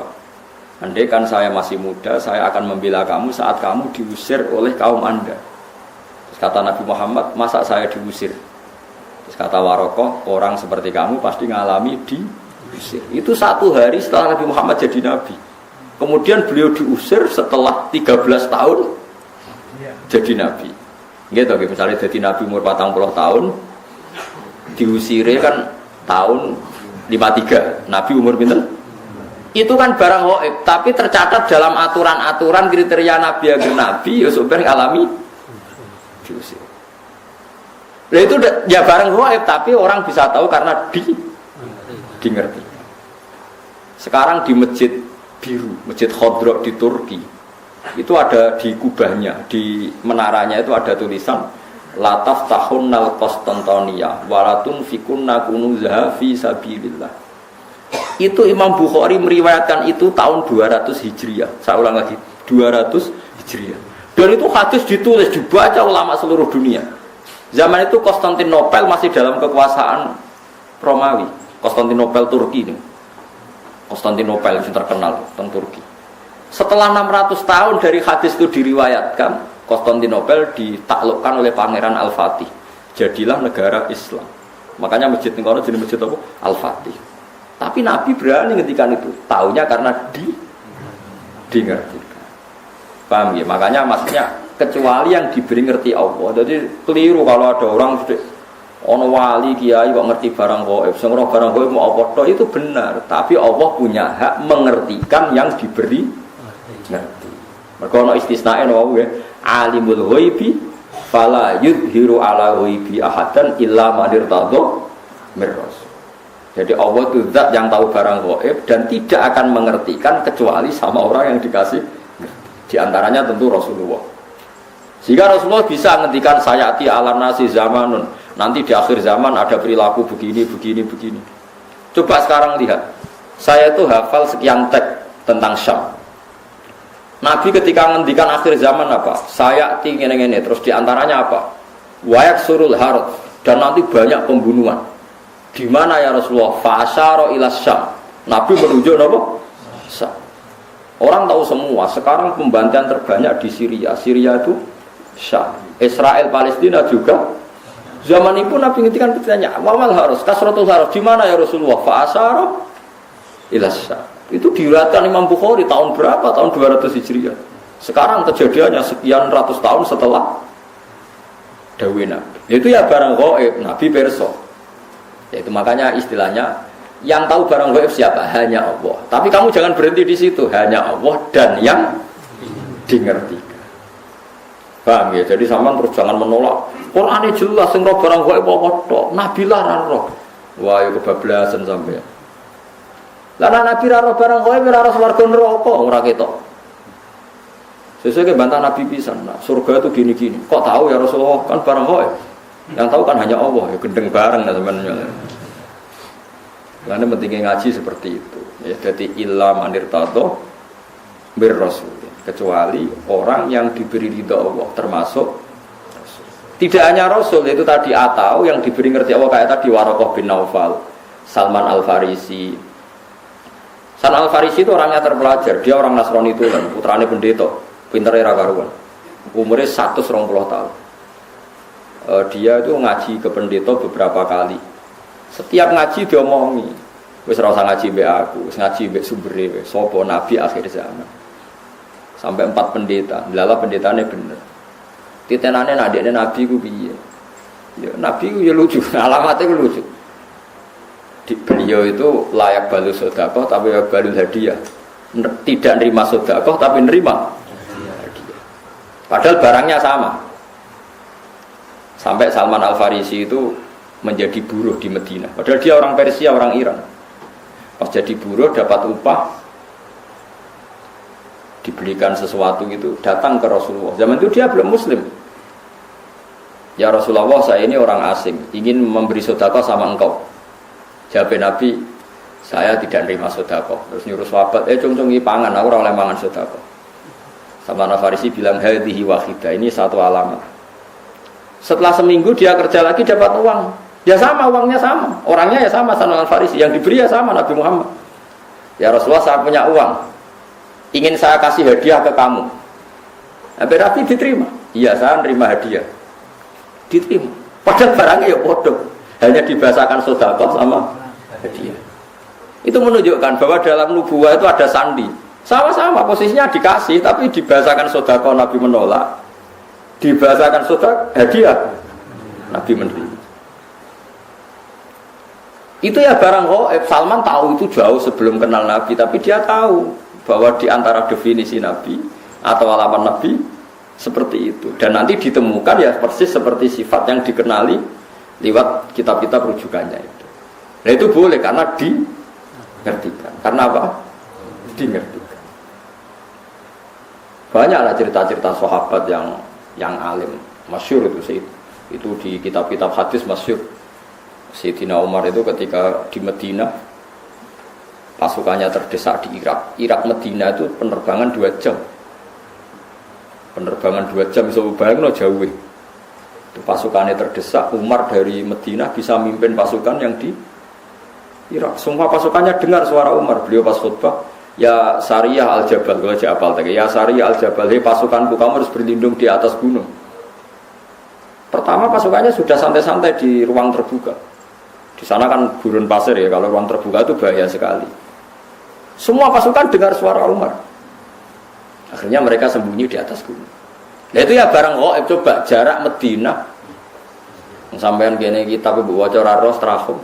Speaker 1: Andai kan saya masih muda, saya akan membela kamu saat kamu diusir oleh kaum Anda. Kata Nabi Muhammad, masa saya diusir? Terus kata Waraqah, orang seperti kamu pasti ngalami diusir. Itu 1 hari setelah Nabi Muhammad jadi Nabi. Kemudian beliau diusir setelah 13 tahun jadi Nabi. Gitu, misalnya jadi Nabi umur 40 tahun, diusirnya kan tahun 53. Nabi umur pinten? Itu kan barang gaib, tapi tercatat dalam aturan-aturan kriteria Nabi agar Nabi, ya sebenarnya alami diusir. Nah itu ya barang gaib, tapi orang bisa tahu karena dingerti. Sekarang di Masjid Biru, Masjid Khodro di Turki, itu ada di kubahnya, di menaranya itu ada tulisan lataf tahunnal Konstantinia walatun fikunna kunuzaha fi sabilillah. Itu Imam Bukhari meriwayatkan itu tahun 200 Hijriah. Saya ulang lagi, 200 Hijriah. Dan itu hadis ditulis, dibaca ulama seluruh dunia. Zaman itu Konstantinopel masih dalam kekuasaan Romawi. Konstantinopel Turki ini. Konstantinopel yang terkenal tentang Turki. Setelah 600 tahun dari hadis itu diriwayatkan, Konstantinopel ditaklukkan oleh Pangeran Al-Fatih. Jadilah negara Islam. Makanya masjid ini jadi masjid apa? Al-Fatih. Tapi Nabi berani ngendikan itu. Taunya karena dingertikan. Paham ya? Makanya maksudnya kecuali yang diberi ngerti Allah. Jadi keliru kalau ada orang ono wali kiai kok ngerti barang gaib. Sing ora barang gaib mau apa tok itu benar. Tapi Allah punya hak mengertikan yang diberi ngerti. Mergo ono istisnae no ya. Alimul ghaibi fala yudhiru ala ghaibi ahadan illa man irtadha mir rasul. Jadi Allah itu zat yang tahu barang gaib dan tidak akan mengertikan kecuali sama orang yang dikasih. Di antaranya tentu Rasulullah. Sehingga Rasulullah bisa menghentikan sayati ala nasi zamanun. Nanti di akhir zaman ada perilaku begini. Coba sekarang lihat. Saya itu hafal sekian teks tentang Syam. Nabi ketika menghentikan akhir zaman apa? Sayati ngene-ngene. Terus di antaranya apa? Wayak surul harut. Dan nanti banyak pembunuhan. Di mana ya Rasulullah? Fa'asyara ila Syam. Nabi menunjuk apa? Syam. Orang tahu semua. Sekarang pembantaian terbanyak di Syria. Syria itu Syam. Israel Palestina juga. Zaman itu Nabi ngintikan bertanya, "Wamal harus kasratul harus di mana ya Rasulullah?" Fa'asyara ila Syam. Itu diriwayatkan Imam Bukhari tahun berapa? Tahun 200 Hijriah. Sekarang kejadiannya sekian ratus tahun setelah dawuh Nabi. Itu ya barang gaib Nabi perso. Yaitu makanya istilahnya yang tahu barang gaib siapa? Hanya Allah. Tapi kamu jangan berhenti di situ. Hanya Allah dan yang dingertikan. Paham ya? Jadi sampean terus jangan menolak. Qur'ane jelas sing ro barang gaib apa tok. Nabi lah ra ro. Wah, ya kebablasan sampean. Lah Nabi ra ro barang gaib ora ro swarga neraka ora ketok. Sesuai bantah Nabi pisan. Nah, surga itu gini-gini. Kok tahu ya Rasulullah? Kan barang gaib. Yang tahu kan hanya Allah, ya gendeng bareng ya teman-teman. Karena pentingnya ngaji seperti itu. Ya, jadi illa manir tato bir rasul. Kecuali orang yang diberi ridha Allah, termasuk rasul. Tidak hanya rasul itu tadi atau yang diberi ngerti Allah kayak tadi Waraqah bin Naufal, Salman Al-Farisi. Salman Al-Farisi itu orangnya terpelajar. Dia orang Nasrani itu kan, putrane pendeta, pintere ra karuan. Umurnya 120 tahun. Dia itu ngaji ke pendeta beberapa kali. Setiap ngaji dia omongi, wis ora usah ngaji mbek aku, wis ngaji mbek sumbere wis sapa nabi akhir zaman. Sampai 4 pendeta, lala pendetane bener. Titenane nadekne nabi ku piye? Ya nabi ku ya lucu, alamatnya ku lucu. Beliau itu layak balu sedekah tapi balu hadiah. Tidak nerima sedekah tapi nerima hadiah. Padahal barangnya sama. Sampai Salman Al-Farisi itu menjadi buruh di Medina. Padahal dia orang Persia, orang Iran. Pas jadi buruh dapat upah, dibelikan sesuatu gitu, datang ke Rasulullah. Zaman itu dia belum Muslim. Ya Rasulullah, saya ini orang asing, ingin memberi sedekah sama engkau. Jawab Nabi, saya tidak nerima sedekah. Terus nyuruh sahabat, cung-cungi pangan, aku ora oleh mangan sedekah. Salman Al-Farisi bilang, hadhihi wahidah, ini satu alamat. Setelah seminggu dia kerja lagi dapat uang. Ya sama, uangnya sama. Orangnya ya sama, Salman Al-Farisi. Yang diberi ya sama, Nabi Muhammad. Ya Rasulullah, saya punya uang. Ingin saya kasih hadiah ke kamu. Nabi diterima. Iya, saya nerima hadiah. Diterima. Padahal barangnya ya bodoh. Hanya dibahasakan sedekah sama hadiah. Itu menunjukkan bahwa dalam nubuwah itu ada sandi. Sama-sama posisinya dikasih, tapi dibahasakan sedekah Nabi menolak. Dibahasakan sedekah hadiah Nabi menerima. Itu ya barang gaib. Salman tahu itu jauh sebelum kenal Nabi, tapi dia tahu bahwa di antara definisi Nabi atau alamat Nabi seperti itu. Dan nanti ditemukan ya persis seperti sifat yang dikenali lewat kitab-kitab rujukannya itu. Nah itu boleh karena dingertikan. Karena apa? Dingertikan. Banyaklah cerita-cerita sahabat yang alim, masyhur itu sih. Itu di kitab-kitab hadis masyhur. Sayyidina Umar itu ketika di Madinah pasukannya terdesak di Irak. Irak Madinah itu penerbangan 2 jam. Penerbangan 2 jam bisa bayangno jauh. Itu pasukannya terdesak, Umar dari Madinah bisa mimpin pasukan yang di Irak. Semua pasukannya dengar suara Umar. Beliau pas khutbah, ya Sariyah al-Jabal, kalau aja apal tadi. Ya Sariyah al-Jabal, hei pasukanku, kamu harus berlindung di atas gunung. Pertama pasukannya sudah santai-santai di ruang terbuka. Di sana kan gurun pasir ya, kalau ruang terbuka itu bahaya sekali. Semua pasukan dengar suara Umar. Akhirnya mereka sembunyi di atas gunung. Nah itu ya barang gaib, coba jarak Madinah. Sampean kene kitab ibu waca ora ros trahum.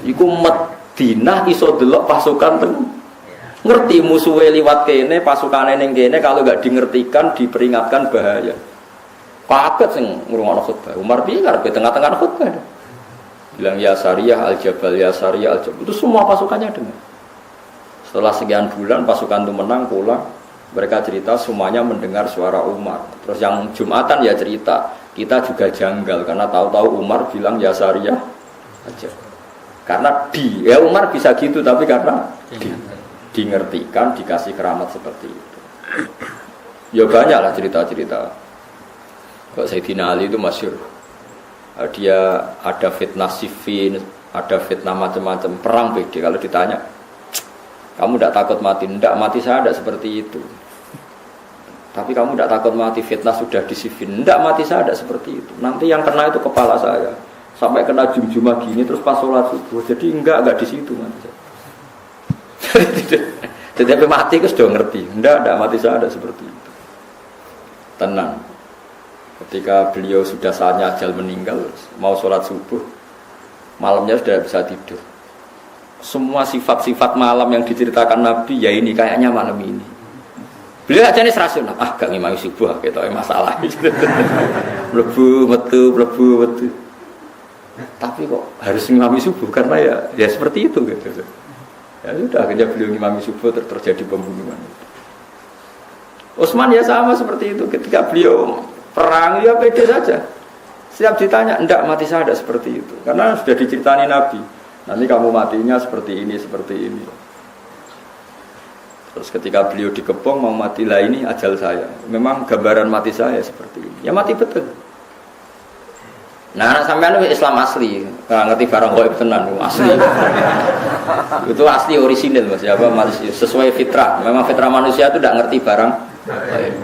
Speaker 1: Iku Madinah iso delok pasukan teng. Ngerti musuhe liwat kene, pasukane ning kene kalau enggak dingertikan diperingatkan bahaya. Kaget sing ngrungokno khutbah. Umar piye karepe tengah-tengah khutbah. Bilang ya Sariyah al-Jabal, ya Sariyah al-Jabal. Itu semua pasukannya dengar. Setelah sekian bulan pasukan itu menang pulang. Mereka cerita semuanya mendengar suara Umar. Terus yang Jumatan ya cerita, kita juga janggal karena tahu-tahu Umar bilang ya Sariyah aja. Karena ya Umar bisa gitu tapi karena dingertikan, dikasih keramat seperti itu. Ya banyaklah cerita-cerita. Kok Sayyidina Ali itu masyhur. Dia ada fitnah Siffin, ada fitnah macam-macam, perang beda. Kalau ditanya, kamu tidak takut mati? Tidak, mati saya tidak seperti itu. Tapi kamu tidak takut mati, fitnah sudah di Siffin? Tidak, mati saya tidak seperti itu. Nanti yang kena itu kepala saya. Sampai kena jum-jumah gini, terus pas sholat subuh. Jadi enggak di situ mati saya. Tetapi mati itu sudah ngerti. Tidak, mati saya tidak seperti itu. Tenang. Ketika beliau sudah saatnya ajal meninggal, mau sholat subuh, malamnya sudah bisa tidur. Semua sifat-sifat malam yang diceritakan Nabi, ya ini kayaknya malam ini. Beliau aja nih serasional, gak ngimami subuh, gitu masalah. Mlebu metu. Tapi kok harus ngimami subuh karena ya seperti itu gitu. Ya sudah, akhirnya beliau ngimami subuh terjadi pembunuhan. Utsman ya sama seperti itu, ketika beliau perang ya pede saja. Setiap ditanya, enggak mati saya tidak seperti itu. Karena sudah diceritani Nabi. Nanti kamu matinya seperti ini, seperti ini. Terus ketika beliau dikepung mau mati lah ini ajal saya. Memang gambaran mati saya seperti ini. Ya mati betul. Nah, anak sampean itu Islam asli. Nggak ngerti barang gaib tenan asli. Itu asli orisinil Mas. Ya, sesuai fitrah. Memang fitrah manusia itu tidak ngerti barang gaib.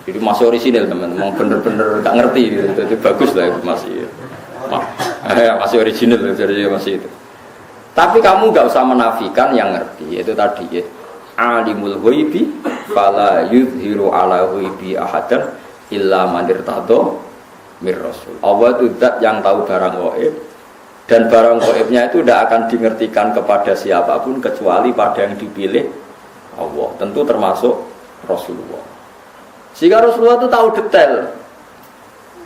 Speaker 1: Jadi masih orisinil teman-teman, bener-bener gak ngerti gitu. Jadi bagus lah itu masih orisinil jadi masih itu. Tapi kamu gak usah menafikan yang ngerti, itu tadi ya. Alimul ghaibi fala yudhiru ala ghaibi ahadan illa man irtadha mir rasul. Allah itu zat yang tahu barang gaib dan barang gaibnya itu tidak akan dingertikan kepada siapapun kecuali pada yang dipilih Allah. Tentu termasuk Rasulullah. Sehingga Rasulullah itu tahu detail.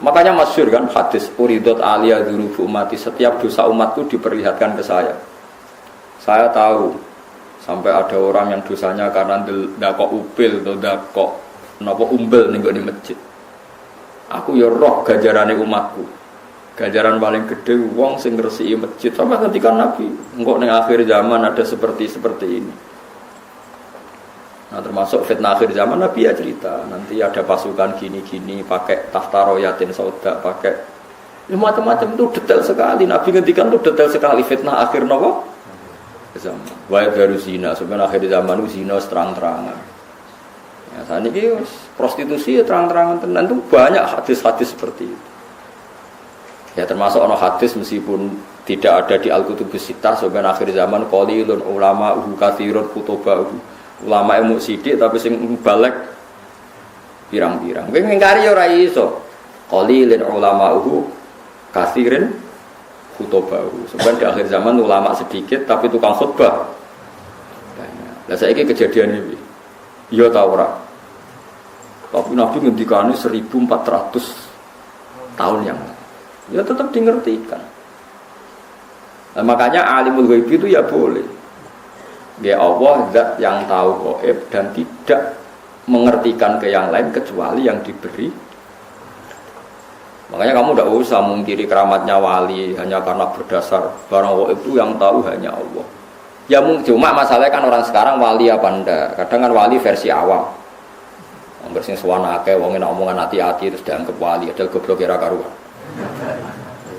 Speaker 1: Makanya masyhur kan hadis uridot aliyah dzunubu ummati, setiap dosa umatku diperlihatkan ke saya. Saya tahu sampai ada orang yang dosanya karena ndakok upil atau ndakok napa umbel ning di masjid. Aku ya roh ganjarane umatku. Ganjaran paling gede wong sing ngresiki masjid. Sampai ketika Nabi, engko ning akhir zaman ada seperti ini. Nah termasuk fitnah akhir zaman Nabi ya cerita nanti ada pasukan gini-gini pakai tahta royatin sauda pakai macam-macam itu detail sekali. Nabi ngendikan itu detail sekali fitnah akhir nopo zaman. Wae baru zina sebenarnya akhir zaman itu zina terang-terangan. Ya saat ini prostitusi ya terang-terangan tenan itu banyak hadis-hadis seperti itu. Ya termasuk ono hadis meskipun tidak ada di Al-Kutubus Sittah sebenarnya akhir zaman qalilun ulama katsirun kutubahu. Ulama ilmu sidik tapi sing balik pirang-pirang. Kowe ngingkari ora iso. Qalilin ulama'uhu katsirin khutubahu. Sebenarnya di akhir zaman ulama sedikit tapi tukang khutbah banyak. Lah saiki kejadian iki. Ya ta ora. Tapi Nabi ngendikane 1400 tahun yang lalu. Ya tetap dingertikan. Nah, makanya alimul ghaib itu ya boleh. Ya Allah zat yang tahu gaib dan tidak mengertikan ke yang lain kecuali yang diberi. Makanya kamu tidak usah mungkiri keramatnya wali hanya karena berdasar barang itu yang tahu hanya Allah. Ya cuma masalahnya kan orang sekarang wali apa enggak? Kadang kan wali versi awam. Bersih suwana akeh wong nek omongan hati-hati terus dianggap wali, padahal goblok kira karuan.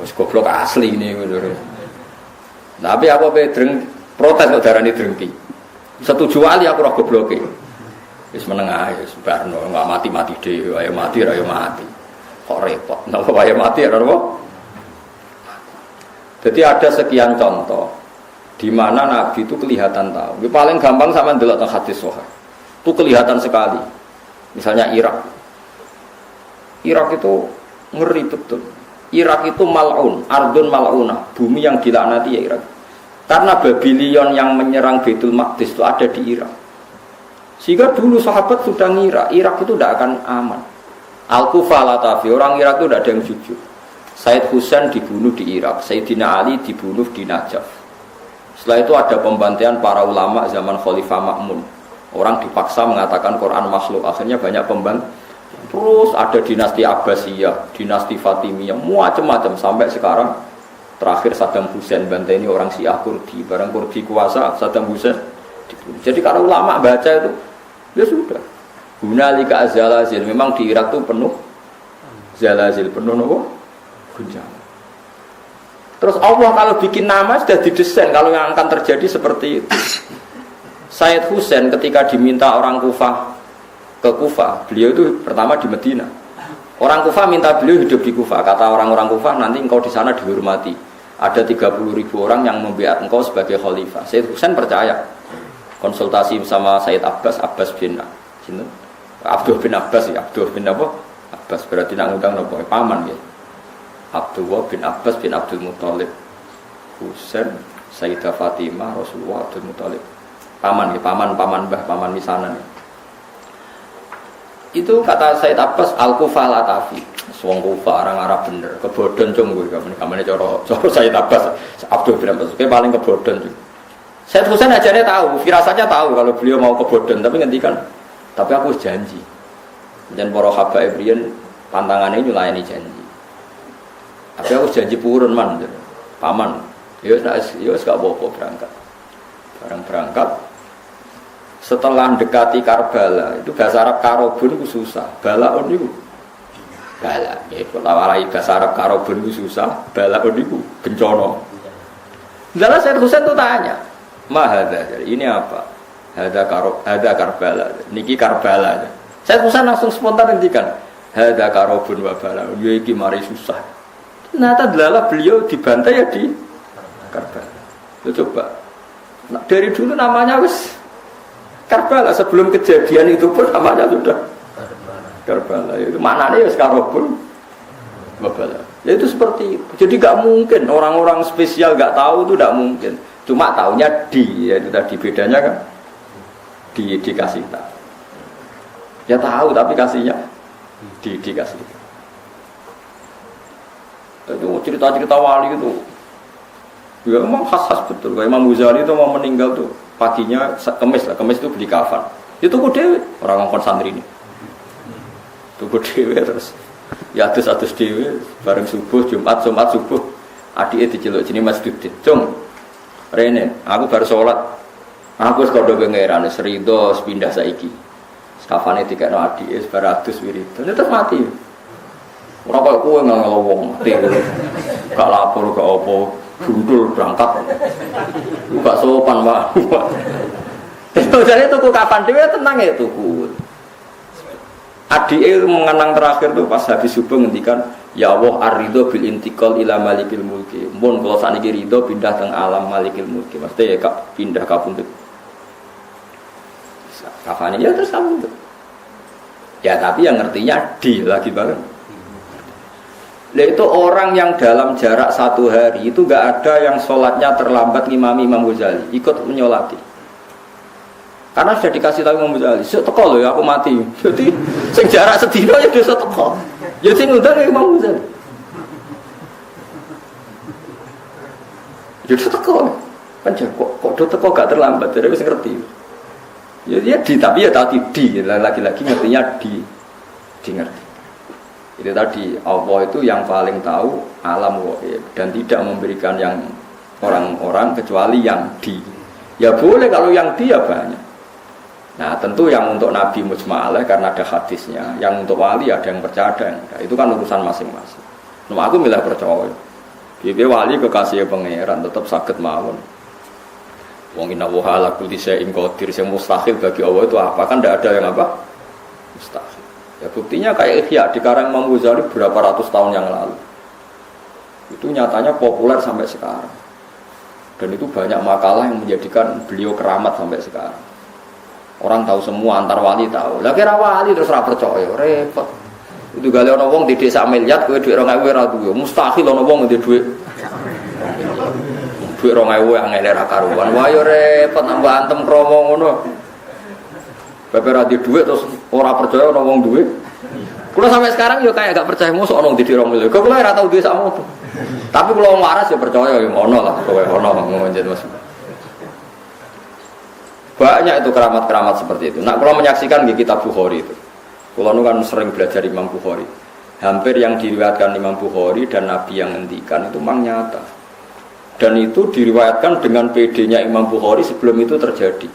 Speaker 1: Wis goblok asli ini ngono. Tapi apa pedreng protes kok darani drengki. Setuju wali aku ora gobloke. Wis meneng ae wis barno enggak mati-mati dhewe, ayo mati ra yo mati. Kok repot, napa wae mati ora apa? Jadi ada sekian contoh di mana Nabi itu kelihatan tahu. Yang paling gampang sama ndelok teng hadis sahih. Itu kelihatan sekali. Misalnya Irak. Irak itu ngeri betul. Irak itu mal'un, ardun mal'unah, bumi yang dilaknati ya Irak. Karena Babylon yang menyerang Baitul Maqdis itu ada di Irak. Sehingga dulu sahabat sudah ngira Irak itu tidak akan aman. Al-Kufah Latafi, orang Irak itu tidak ada yang jujur. Said Husain dibunuh di Irak, Sayyidina Ali dibunuh di Najaf. Setelah itu ada pembantaian para ulama zaman Khalifah Ma'mun. Orang dipaksa mengatakan Quran makhluk, akhirnya banyak pembantaian. Terus ada dinasti Abbasiyah, dinasti Fatimiyah, macam-macam sampai sekarang. Terakhir Saddam Hussein bantai ini orang Syiah Kurdi, barang Kurdi kuasa Saddam Hussein dibunuh. Jadi kalau ulama baca itu, ya sudah. Hunalika zalazil, memang di Irak itu penuh zalazil, penuh nopo guncangan. Terus Allah kalau bikin nama sudah didesain kalau yang akan terjadi seperti itu. Said Husain ketika diminta orang Kufah ke Kufah, beliau itu pertama di Medina. Orang Kufah minta beliau hidup di Kufah. Kata orang-orang Kufah, nanti engkau di sana dihormati. Ada 30.000 orang yang membiat engkau sebagai khalifah. Said Husain percaya. Konsultasi sama Said Abbas bin Abdul bin Abbas ya, Abdul bin apa? Abbas berarti nak ngundang nopo paman ya. Abdullah bin Abbas bin Abdul Muthalib. Husain, Sayyidah Fatimah, Rasulullah Abdul Muthalib. Paman ya, paman mbah, paman misanan. Ya. Itu kata Said Abbas Al-Kufah Latafi. Wong Kufah orang Arab bener, kebodhon cung kowe kamane cara Said Abbas Abdul bin Abbas kayak paling kebodhon. Said Husain ajarnya tahu, firasatnya tahu kalau beliau mau kebodhon, tapi ngendikan tapi aku janji. Dan para habaib riyen pantangannya nyulayani janji. Tapi aku janji purun man, paman. Ya wis gak apa-apa berangkat. Barang berangkat setelah mendekati Karbala, itu bahasa Arab karobun itu susah. Balaun itu bala. Ya kalau walai bahasa Arab karobun itu susah, balaun itu bencana. Lalu Said Husain itu tanya, "Mahadza, ini apa?" Hada Karbala, niki Karbala. Saya Husain langsung spontan ngendikan, hada karobun wa bala. Ya iki mari susah. Ternyata adalah beliau dibantai ya di Karbala. Lo coba. Nah, dari dulu namanya wis Karbala, sebelum kejadian itu pun namanya sudah Karbala. Itu maknanya wis karobun wa bala. Ya itu seperti itu. Jadi gak mungkin orang-orang spesial gak tahu itu gak mungkin. Cuma taunya ya itu tadi bedanya kan. Dikasih tahu. Ya tahu tapi kasihnya dikasih. Itu cerita-cerita wali itu. Ya memang khas-khas betul. Kayak Imam Ghazali itu mau meninggal tuh paginya kemis itu beli kafan. Itu kok dewe orang ngongkon santri ini. Tuku dewe terus ya atus dewe bareng subuh Jumat subuh adike diceluk jenenge Mas Dudit. Cung. Rene, aku baru sholat. Aku sekolah pengeran, serido pindah saiki. Skafane dikekno adike sebaratus wiridan. Terus mati. Ora kok kowe ngelowong mati. Gak lapor gak apa, gundul berangkat. Gak sopan, Pak. Jadi tuku kapan dhewe tenang ya tuku. Adike mengenang terakhir tuh pas habis subuh ngendikan, "Ya Allah ar-ridho bil intiqal ila malikil mulki." Mun kula sakniki ridho pindah teng alam malikil mulki. Mesti ya kak pindah kapundhut. Kafane ya terus kamu tuh. Ya tapi yang ngertinya di lagi banget. Lah itu orang yang dalam jarak 1 hari itu enggak ada yang sholatnya terlambat ngimami Imam Ghazali, ikut menyolati. Karena sudah dikasih tahu Imam Ghazali, "Sik teko lho aku mati." Jadi sing jarak sedina ya desa teko. Ya sing ngundang Imam Ghazali. Jadi teko. Kan kok do teko gak terlambat, jadi wis ngerti. Ya dia tapi ya tadi di lagi-lagi ngertinya di ngerti. Itu tadi Allah itu yang paling tahu alam ghaib dan tidak memberikan yang orang-orang kecuali yang di. Ya boleh kalau yang di ya banyak. Nah tentu yang untuk Nabi mujma'alah karena ada hadisnya. Yang untuk wali ada yang percaya ada yang enggak. Itu kan urusan masing-masing. Nah, aku milih percaya. Dia wali kekasih pangeran tetap sakit mawon. Wong inna wa ala kulli syai'in qadir, yang mustahil bagi Allah itu apa? Kan tidak ada yang apa? Mustahil. Ya buktinya kayak Ihya di karang Imam Ghazali berapa ratus tahun yang lalu. Itu nyatanya populer sampai sekarang. Dan itu banyak makalah yang menjadikan beliau keramat sampai sekarang. Orang tahu semua, antar wali tahu. Lah kira wali terus ora percaya, repot. Itu gale ana wong di desa miliar kowe dhuwit 2000 ora duwe. Mustahil ana wong ndek dhuwit. Dhuwit 2000 yang ngene ra karuan. Wah yo repot nambah antem kromo ngono. Bapak ra di dhuwit terus ora percaya ana wong duwe. Kula sampai sekarang yo kayak gak percaya mosok ana di 2000. Kok kula ora tau duwe sak moto. Tapi kula waras ya percaya yo ngono lah, kowe ono ngonjen Mas. Banyak itu keramat-keramat seperti itu. Nah, kalau menyaksikan di kitab Bukhari itu, kalau nu kan sering belajar Imam Bukhari, hampir yang diriwayatkan Imam Bukhari dan Nabi yang ngendikan itu memang nyata. Dan itu diriwayatkan dengan PD-nya Imam Bukhari sebelum itu terjadi.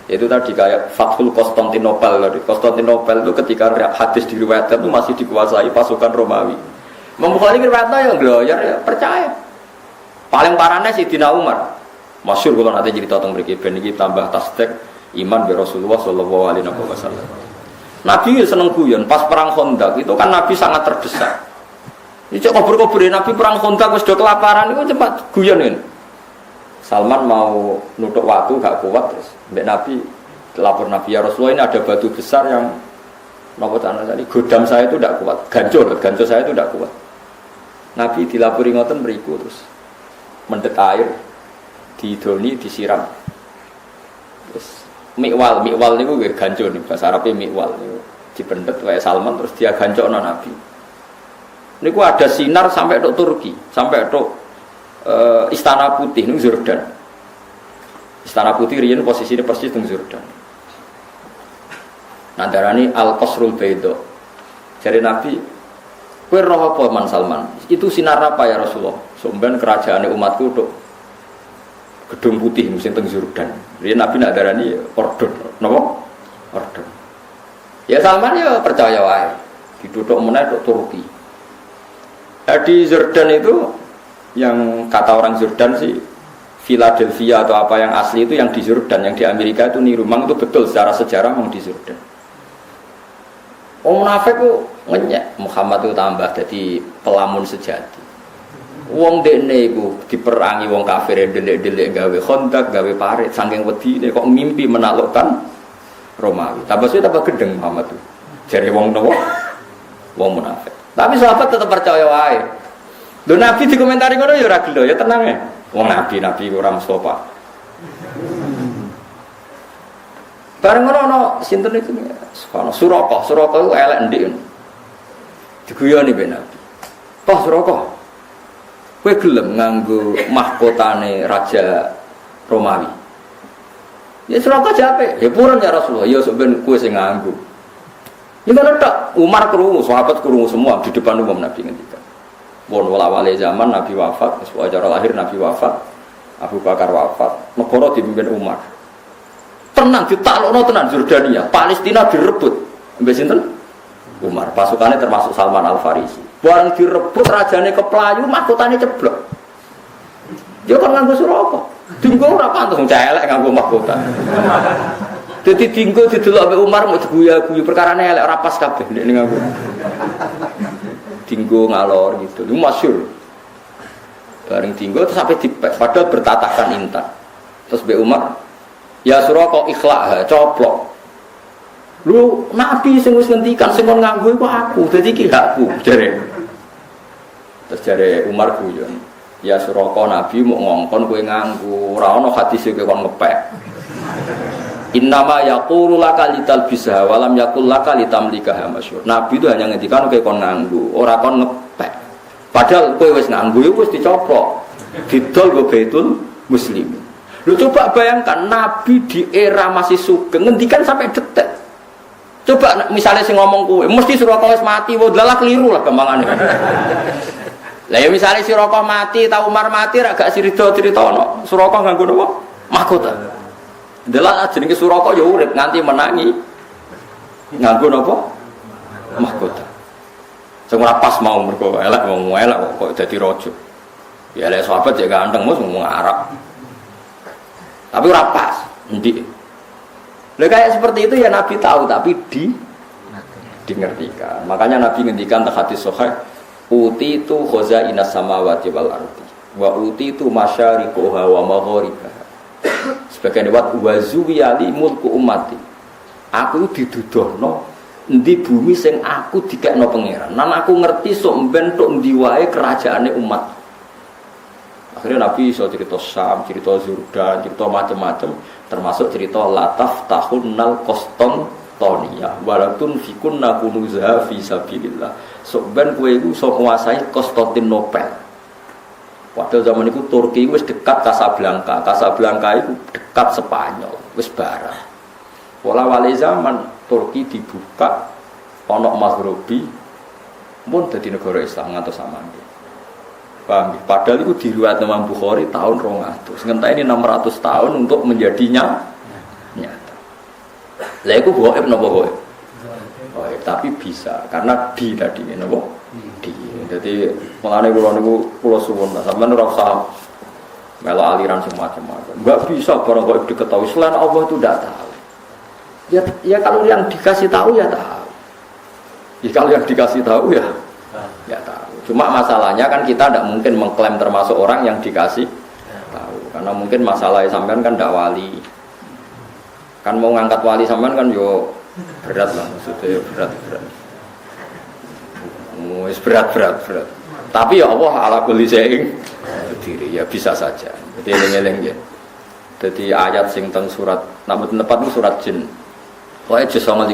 Speaker 1: Itu tadi kayak Fathul Konstantinopel. Konstantinopel itu ketika hadis diriwayatkan itu masih dikuasai pasukan Romawi. Imam Bukhari riwayatnya yang gloyer ya percaya. Paling parahnya Sayyidina Umar. Masyhur kalau nanti cerita tentang mereka ben iki tambah tasdek iman be Rasulullah sallallahu alaihi wasallam. Nabi seneng guyon pas perang Khandaq itu kan Nabi sangat terdesak. Ini cok kubur-kubur Nabi perang Khandaq wis do kelaparan itu cepat guyon ini. Salman mau nutuk waktu gak kuat terus mbek Nabi lapor Nabi ya Rasulullah ini ada batu besar yang napa tadi godam saya itu tidak kuat, gancur saya itu tidak kuat. Nabi dilapori ngoten mriku terus mendet air didoni disiram terus mikwal niku nggih gancur nih bahasa Arabe mikwal niku dipendet wae Salman terus dia gancokno Nabi niku ada sinar sampai tok Turki sampai tok Istana Putih ning Jordan. Istana Putih riyen posisine persis ning Jordan. Nandarani Al-Qasrul Baidha. Jare Nabi, kowe roh apa Man Salman? Itu sinar apa ya Rasulullah? Sampeyan kerajaane umatku tok Gedung Putih musim teng Jordan. Dia Nabi nak darani ordon, napa? Ordon. Ya Salman ya percaya wae. Diduduk meneh tok Turki. Di Jordan itu yang kata orang Jordan sih Philadelphia atau apa yang asli itu yang di Jordan, yang di Amerika itu niru. Memang itu betul secara sejarah memang di Jordan. Orang munafik itu ngenyek Muhammad itu tambah jadi pelamun sejati. Wong dekne iku diperangi wong kafir delik-delik gawe Khandaq, gawe parit saking wedine kok mimpi menaklukkan Romawi. Tambah suwe tambah gedeng Muhammad itu. Jare wong nopo? Wong munafik. Tapi sahabat tetap percaya wae. Lho Nabi dikomentari ngono ya ora gelo, ya tenang ya. Wong nabi ora Mustafa. Bareng ngono ana sinten itu? Suraka itu elek ndik. Diguyoni ben Nabi. Toh Suraka kowe gelem nganggo mahkotane raja Romawi. Ya Suraka jape, ya purun ya Rasulullah, ya sok ben kowe sing nganggo. Ya ngono tok, Umar krungu, sahabat krungu semua di depan umum Nabi ngendikan. Wong wala-wale zaman Nabi wafat, sesuai lahir Nabi wafat, Abu Bakar wafat, negara dipimpin Umar. Tenang ditaklukno tenan Jordania, Palestina direbut. Mbek sinten? Umar, pasukannya termasuk Salman Al-Farisi. Barang direbut rajane keplayu, mahkotane ceblok. Dia kan nganggo Suraka. Dinggo ora pantes celek nganggo mahkota. Dadi dinggo didelok mbek Umar mau diguyu-guyu perkarane elek ora pas kabeh nek nganggo. Dinggo ngalor gitu. Lu masyhur. Bareng dinggo terus sampai dipek padahal bertatakan intan. Terus mbek Umar, ya Suraka ikhlak, coplok. Lu Nabi sing wis ngendikan sing kon nganggo iku aku, dadi iki hakku jare. Terus jare Umar guyon. Ya Suraka Nabi mau ngongkon kowe nganggo, ora ana hadis kowe kon ngepek. Innama yaqulu laka litalbisha wa lam yaqul laka litamlikaha masyhur. Nabi itu hanya ngendikan kowe kon nganggo, ora kon ngepek. Padahal kowe wis nganggo iku wis dicoplok. Didol go Baitul Muslimin. Lu coba bayangkan Nabi di era masih sugeng ngendikan sampai detik. Coba misalnya si ngomong kue, mesti si rokok wis mati, wah dalah keliru lah kembangannya. Lah ya misalnya si rokok mati, tahu Umar mati, agak cerita no, si rokok nganggo nopo mahkota. Dalah jenenge si rokok ya urip nganti menangi, nganggo nopo mahkota. Sing ora pas mau mergo elek wong elek kok dadi raja. Ya elek sahabat ya ganteng mos ngomong Arab. Tapi ora pas, endi? Lah kayak seperti itu ya Nabi tahu tapi dingertikan. Makanya Nabi ngendikan tak hadis sahih, uti itu khazainas samawati wal ardi wa uti itu masyariquha wa magharibaha. Sebagian riwayat wa zuwiyali mulku ummati. Aku didudohno endi bumi sing aku dikekno pangeran. Nan aku ngerti sok mben tok endi wae kerajaane umat. Akhirnya Nabi iso cerita Syam, cerita Jordan, cerita macam-macam, termasuk cerita lataf tahunnal Konstantinia walatun fikunna kunuzha fi sabilillah. Sok ben kowe iku iso nguasai Konstantinopel. Padahal zaman itu Turki wis dekat Casablanca. Casablanca itu dekat Spanyol, wis barang. Pola wali zaman Turki dibuka ana Maghribi pun dadi negara Islam ngantos samangke. Paham? Padahal itu diriwayat Imam Bukhari tahun 200. Ngenteni 600 tahun untuk menjadinya nyata. Lah iku gaib napa gaib? Gaib, tapi bisa karena di tadi napa? Di. Jadi mulane kula niku kula suwun sampeyan ora usah melo aliran semacam-macam. Enggak bisa barang gaib diketahui selain Allah itu tidak tahu. Ya kalau yang dikasih tahu ya tahu. Ya kalau yang dikasih tahu ya tahu. Cuma masalahnya kan kita tidak mungkin mengklaim termasuk orang yang dikasih tahu. Karena mungkin masalah sampean kan tidak wali. Kan mau ngangkat wali sampean kan yo berat lah, maksudnya berat. Berat. Tapi ya Allah ala kulli syai'in diri ya bisa saja. Jadi eling-eling ya. Jadi ayat sing teng surat namun tepat itu surat jin. Wae juz 29.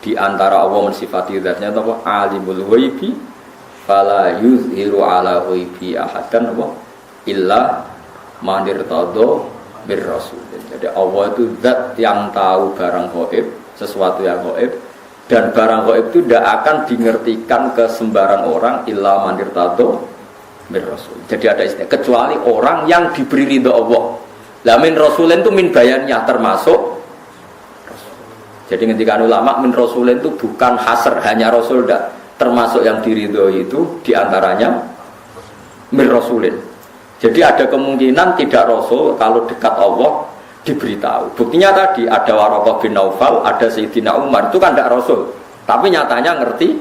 Speaker 1: Di antara Allah mensifati zatnya apa? Alimul ghaibi fala yuzhiru ala ghaibi ahadan apa? Illa man irtada bir rasul. Jadi Allah itu zat yang tahu barang gaib, sesuatu yang gaib, dan barang gaib itu tidak akan dingertikan ke sembarang orang illa man irtada bir rasul. Jadi ada istilah kecuali orang yang diberi ridha Allah. Lah min rasulin itu min bayannya termasuk. Jadi ketika ulama min rasulin itu bukan hasr hanya rasul dah, termasuk yang diridhoi itu diantaranya min rasulin. Jadi ada kemungkinan tidak rasul kalau dekat Allah diberitahu. Buktinya tadi ada Waraqah bin Naufal, ada Sayyidina Umar itu kan tidak rasul, tapi nyatanya ngerti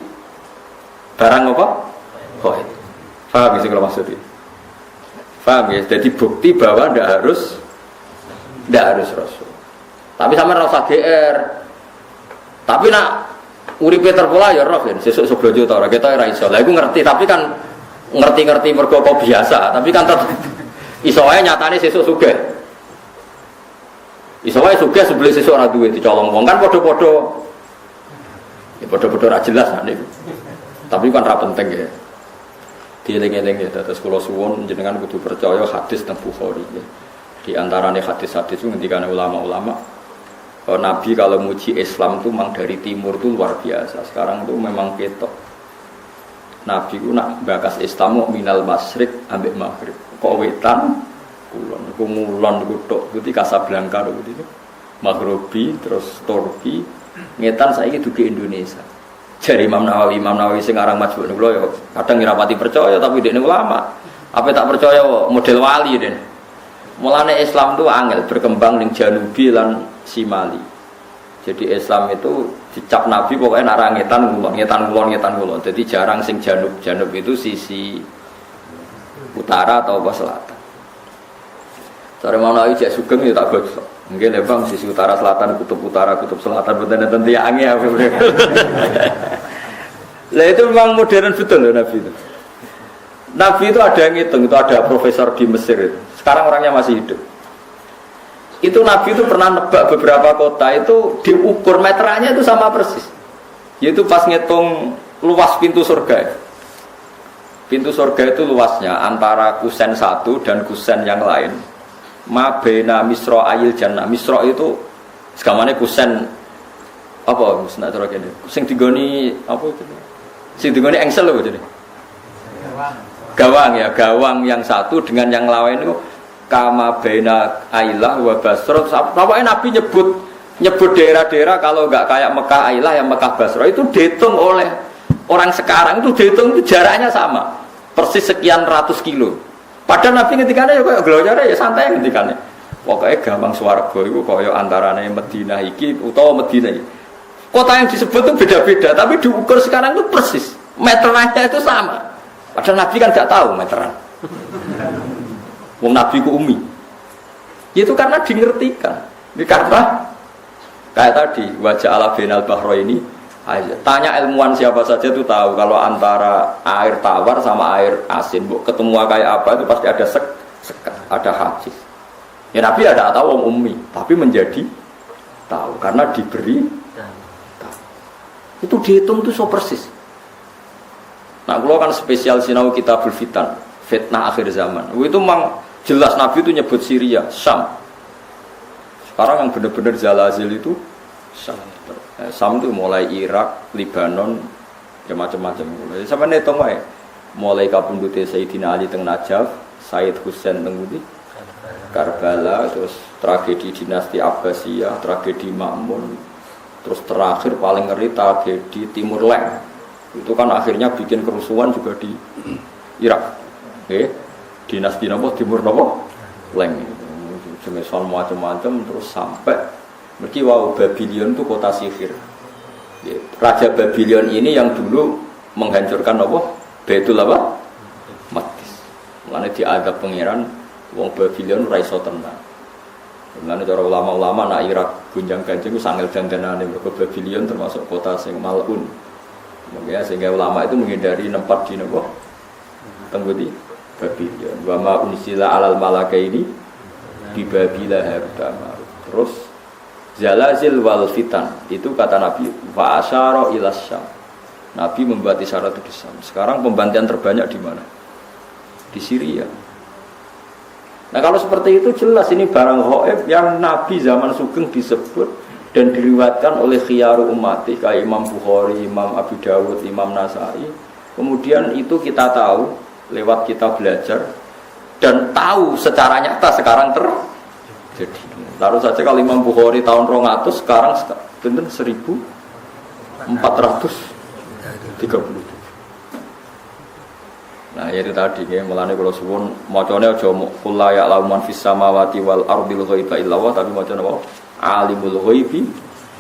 Speaker 1: barang apa? Gaib. Paham ya kalau maksudnya? Paham ya? Jadi bukti bahwa tidak harus rasul. Tapi sama rasa GR. Tapi nak uripe terpola ya roh kan sesuk seblojo ta ora ketok ora iso. Lah iku ngerti tapi kan ngerti mergo kok biasa, tapi kan tetep iso wae nyatane sesuk sugih. Iso wae sugih sebelum sesuk ora duwe dicolong wong kan padha-padha. Ya padha-padha ora jelas niku. Tapi kan ra penting ya. Dieling-eling ya terus kula suwun jenengan kudu percaya hadis teng Bukhari ya. Di antarane hadis-hadis itu ngendikane ulama-ulama Nabi kalau muji Islam itu memang dari timur itu luar biasa. Sekarang itu memang ketok. Nabi itu nak bakas Islam mau minal masyrik ambek maghrib. Kok wetan kulon, kumulon kutok, itu Casablanca itu. Maghribi terus Turki, ngetan saiki dugi Indonesia. Jadi Imam Nawawi sing aran Majmu' niku lho kadang ngrapati percaya tapi dekne ulama. Apa tak percaya model wali den. Mulane Islam itu angel berkembang ning Janubi lan Simali. Jadi Islam itu dicap Nabi pokoknya nak ngetan kulon. Jadi jarang sing janub itu sisi utara atau apa selatan. Sore mau naik cek sugeng ya tak bagus. Mungkin ya bang sisi utara selatan, kutub utara, kutub selatan betul-betul tiangnya. Lah itu memang modern betul loh Nabi itu. Nabi itu ada yang ngitung, itu ada profesor di Mesir itu. Sekarang orangnya masih hidup. Itu Nabi itu pernah nebak beberapa kota itu diukur meteranya itu sama persis. Yaitu pas ngitung luas pintu surga. Pintu surga itu luasnya antara kusen satu dan kusen yang lain. Ma baina misra ayil jannah. Misra itu segamane kusen Apa musnah cara kene? Sing digoni apa itu? Sing digoni engsel lho jadi. Gawang ya, gawang yang satu dengan yang lain itu kama baina Ailah wa Basra. Pokoknya Nabi nyebut daerah-daerah kalau enggak kayak Mekah Ailah yang Mekah Basra itu dihitung oleh orang sekarang itu dihitung itu jaraknya sama. Persis sekian ratus kilo. Padahal Nabi ngendikane ya koyo glojare ya santai ngendikane. Pokoke gawang swarga iku koyo antarane Madinah iki utawa Madinah iki. Kota yang disebut itu beda-beda, tapi diukur sekarang itu persis. Meterannya itu sama. Padahal Nabi kan gak tahu meteran. Wong Nabi ku umi. Itu karena dingertikan. Ini karena kayak tadi wajah ala binal bahro ini. Tanya ilmuwan siapa saja itu tahu kalau antara air tawar sama air asin, ketemu kayak apa itu pasti ada sekat, ada hadis. Ya Nabi ada tahu wong umi, tapi menjadi tahu karena diberi. Itu dihitung itu so persis. Nah, kalau kan spesial sinau kitabul fitan, fitnah akhir zaman. Itu memang jelas Nabi itu nyebut Syria, Syam. Sekarang yang benar-benar zalazil itu Syam. Syam itu mulai Irak, Libanon, ya macam-macam. Sampai netong wae. Mulai kapundute Sayyidina Ali teng Najaf, Sayyid Husain teng Karbala, terus tragedi dinasti Abbasiyah, tragedi Ma'mun. Terus terakhir paling ngeri tragedi Timur Leng. Itu kan akhirnya bikin kerusuhan juga di Irak. Oke. Dinasti napa Timur napa? Leng. Jenis macam-macam terus sampai mergi wau Babylon itu kota sihir. Raja Babylon ini yang dulu menghancurkan apa? Baitul apa? Maqdis. Mulane diadab pangeran wong Babylon ora iso tenang. Mengenai cara ulama-ulama nak Irak gunjang-ganjing itu sanggil dandanane mergo Babylon termasuk kota sing malun. Makanya sehingga ulama itu menghindari nempat di nopo tempat di Babylon. Wa ma unsila alal malakaini di Babila harutama. Terus zalazil wal fitan itu kata Nabi wa asyara ila Syam. Nabi membuat isyarat di Syam. Sekarang pembantian terbanyak di mana? Di Syria. Nah kalau seperti itu jelas ini barang ghaib yang Nabi zaman Sugeng disebut dan diriwayatkan oleh khiyaru ummati kayak Imam Bukhari, Imam Abu Dawud, Imam Nasai. Kemudian itu kita tahu lewat kita belajar dan tahu secara nyata sekarang terjadi. Lalu saja kalau Imam Bukhari tahun 200 sekarang benar 1437. Nah itu tadi ya, mulane kalau suwun macane aja kula ya lauman fis samawati wal ardil ghaiba illallah tapi macane apa alimul ghaibi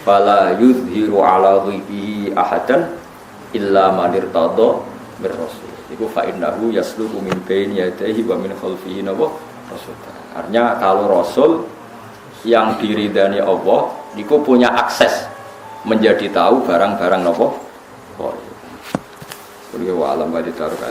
Speaker 1: fala yuzhiru ala ghaibihi ahadan illa man irtada bir rasul. Iku fa innahu yasluhu min baini yadayhi wa min khalfihi rasul. Artinya kalau rasul yang diridani Allah niku punya akses menjadi tahu barang-barang napa? Wa alam wa ditarukat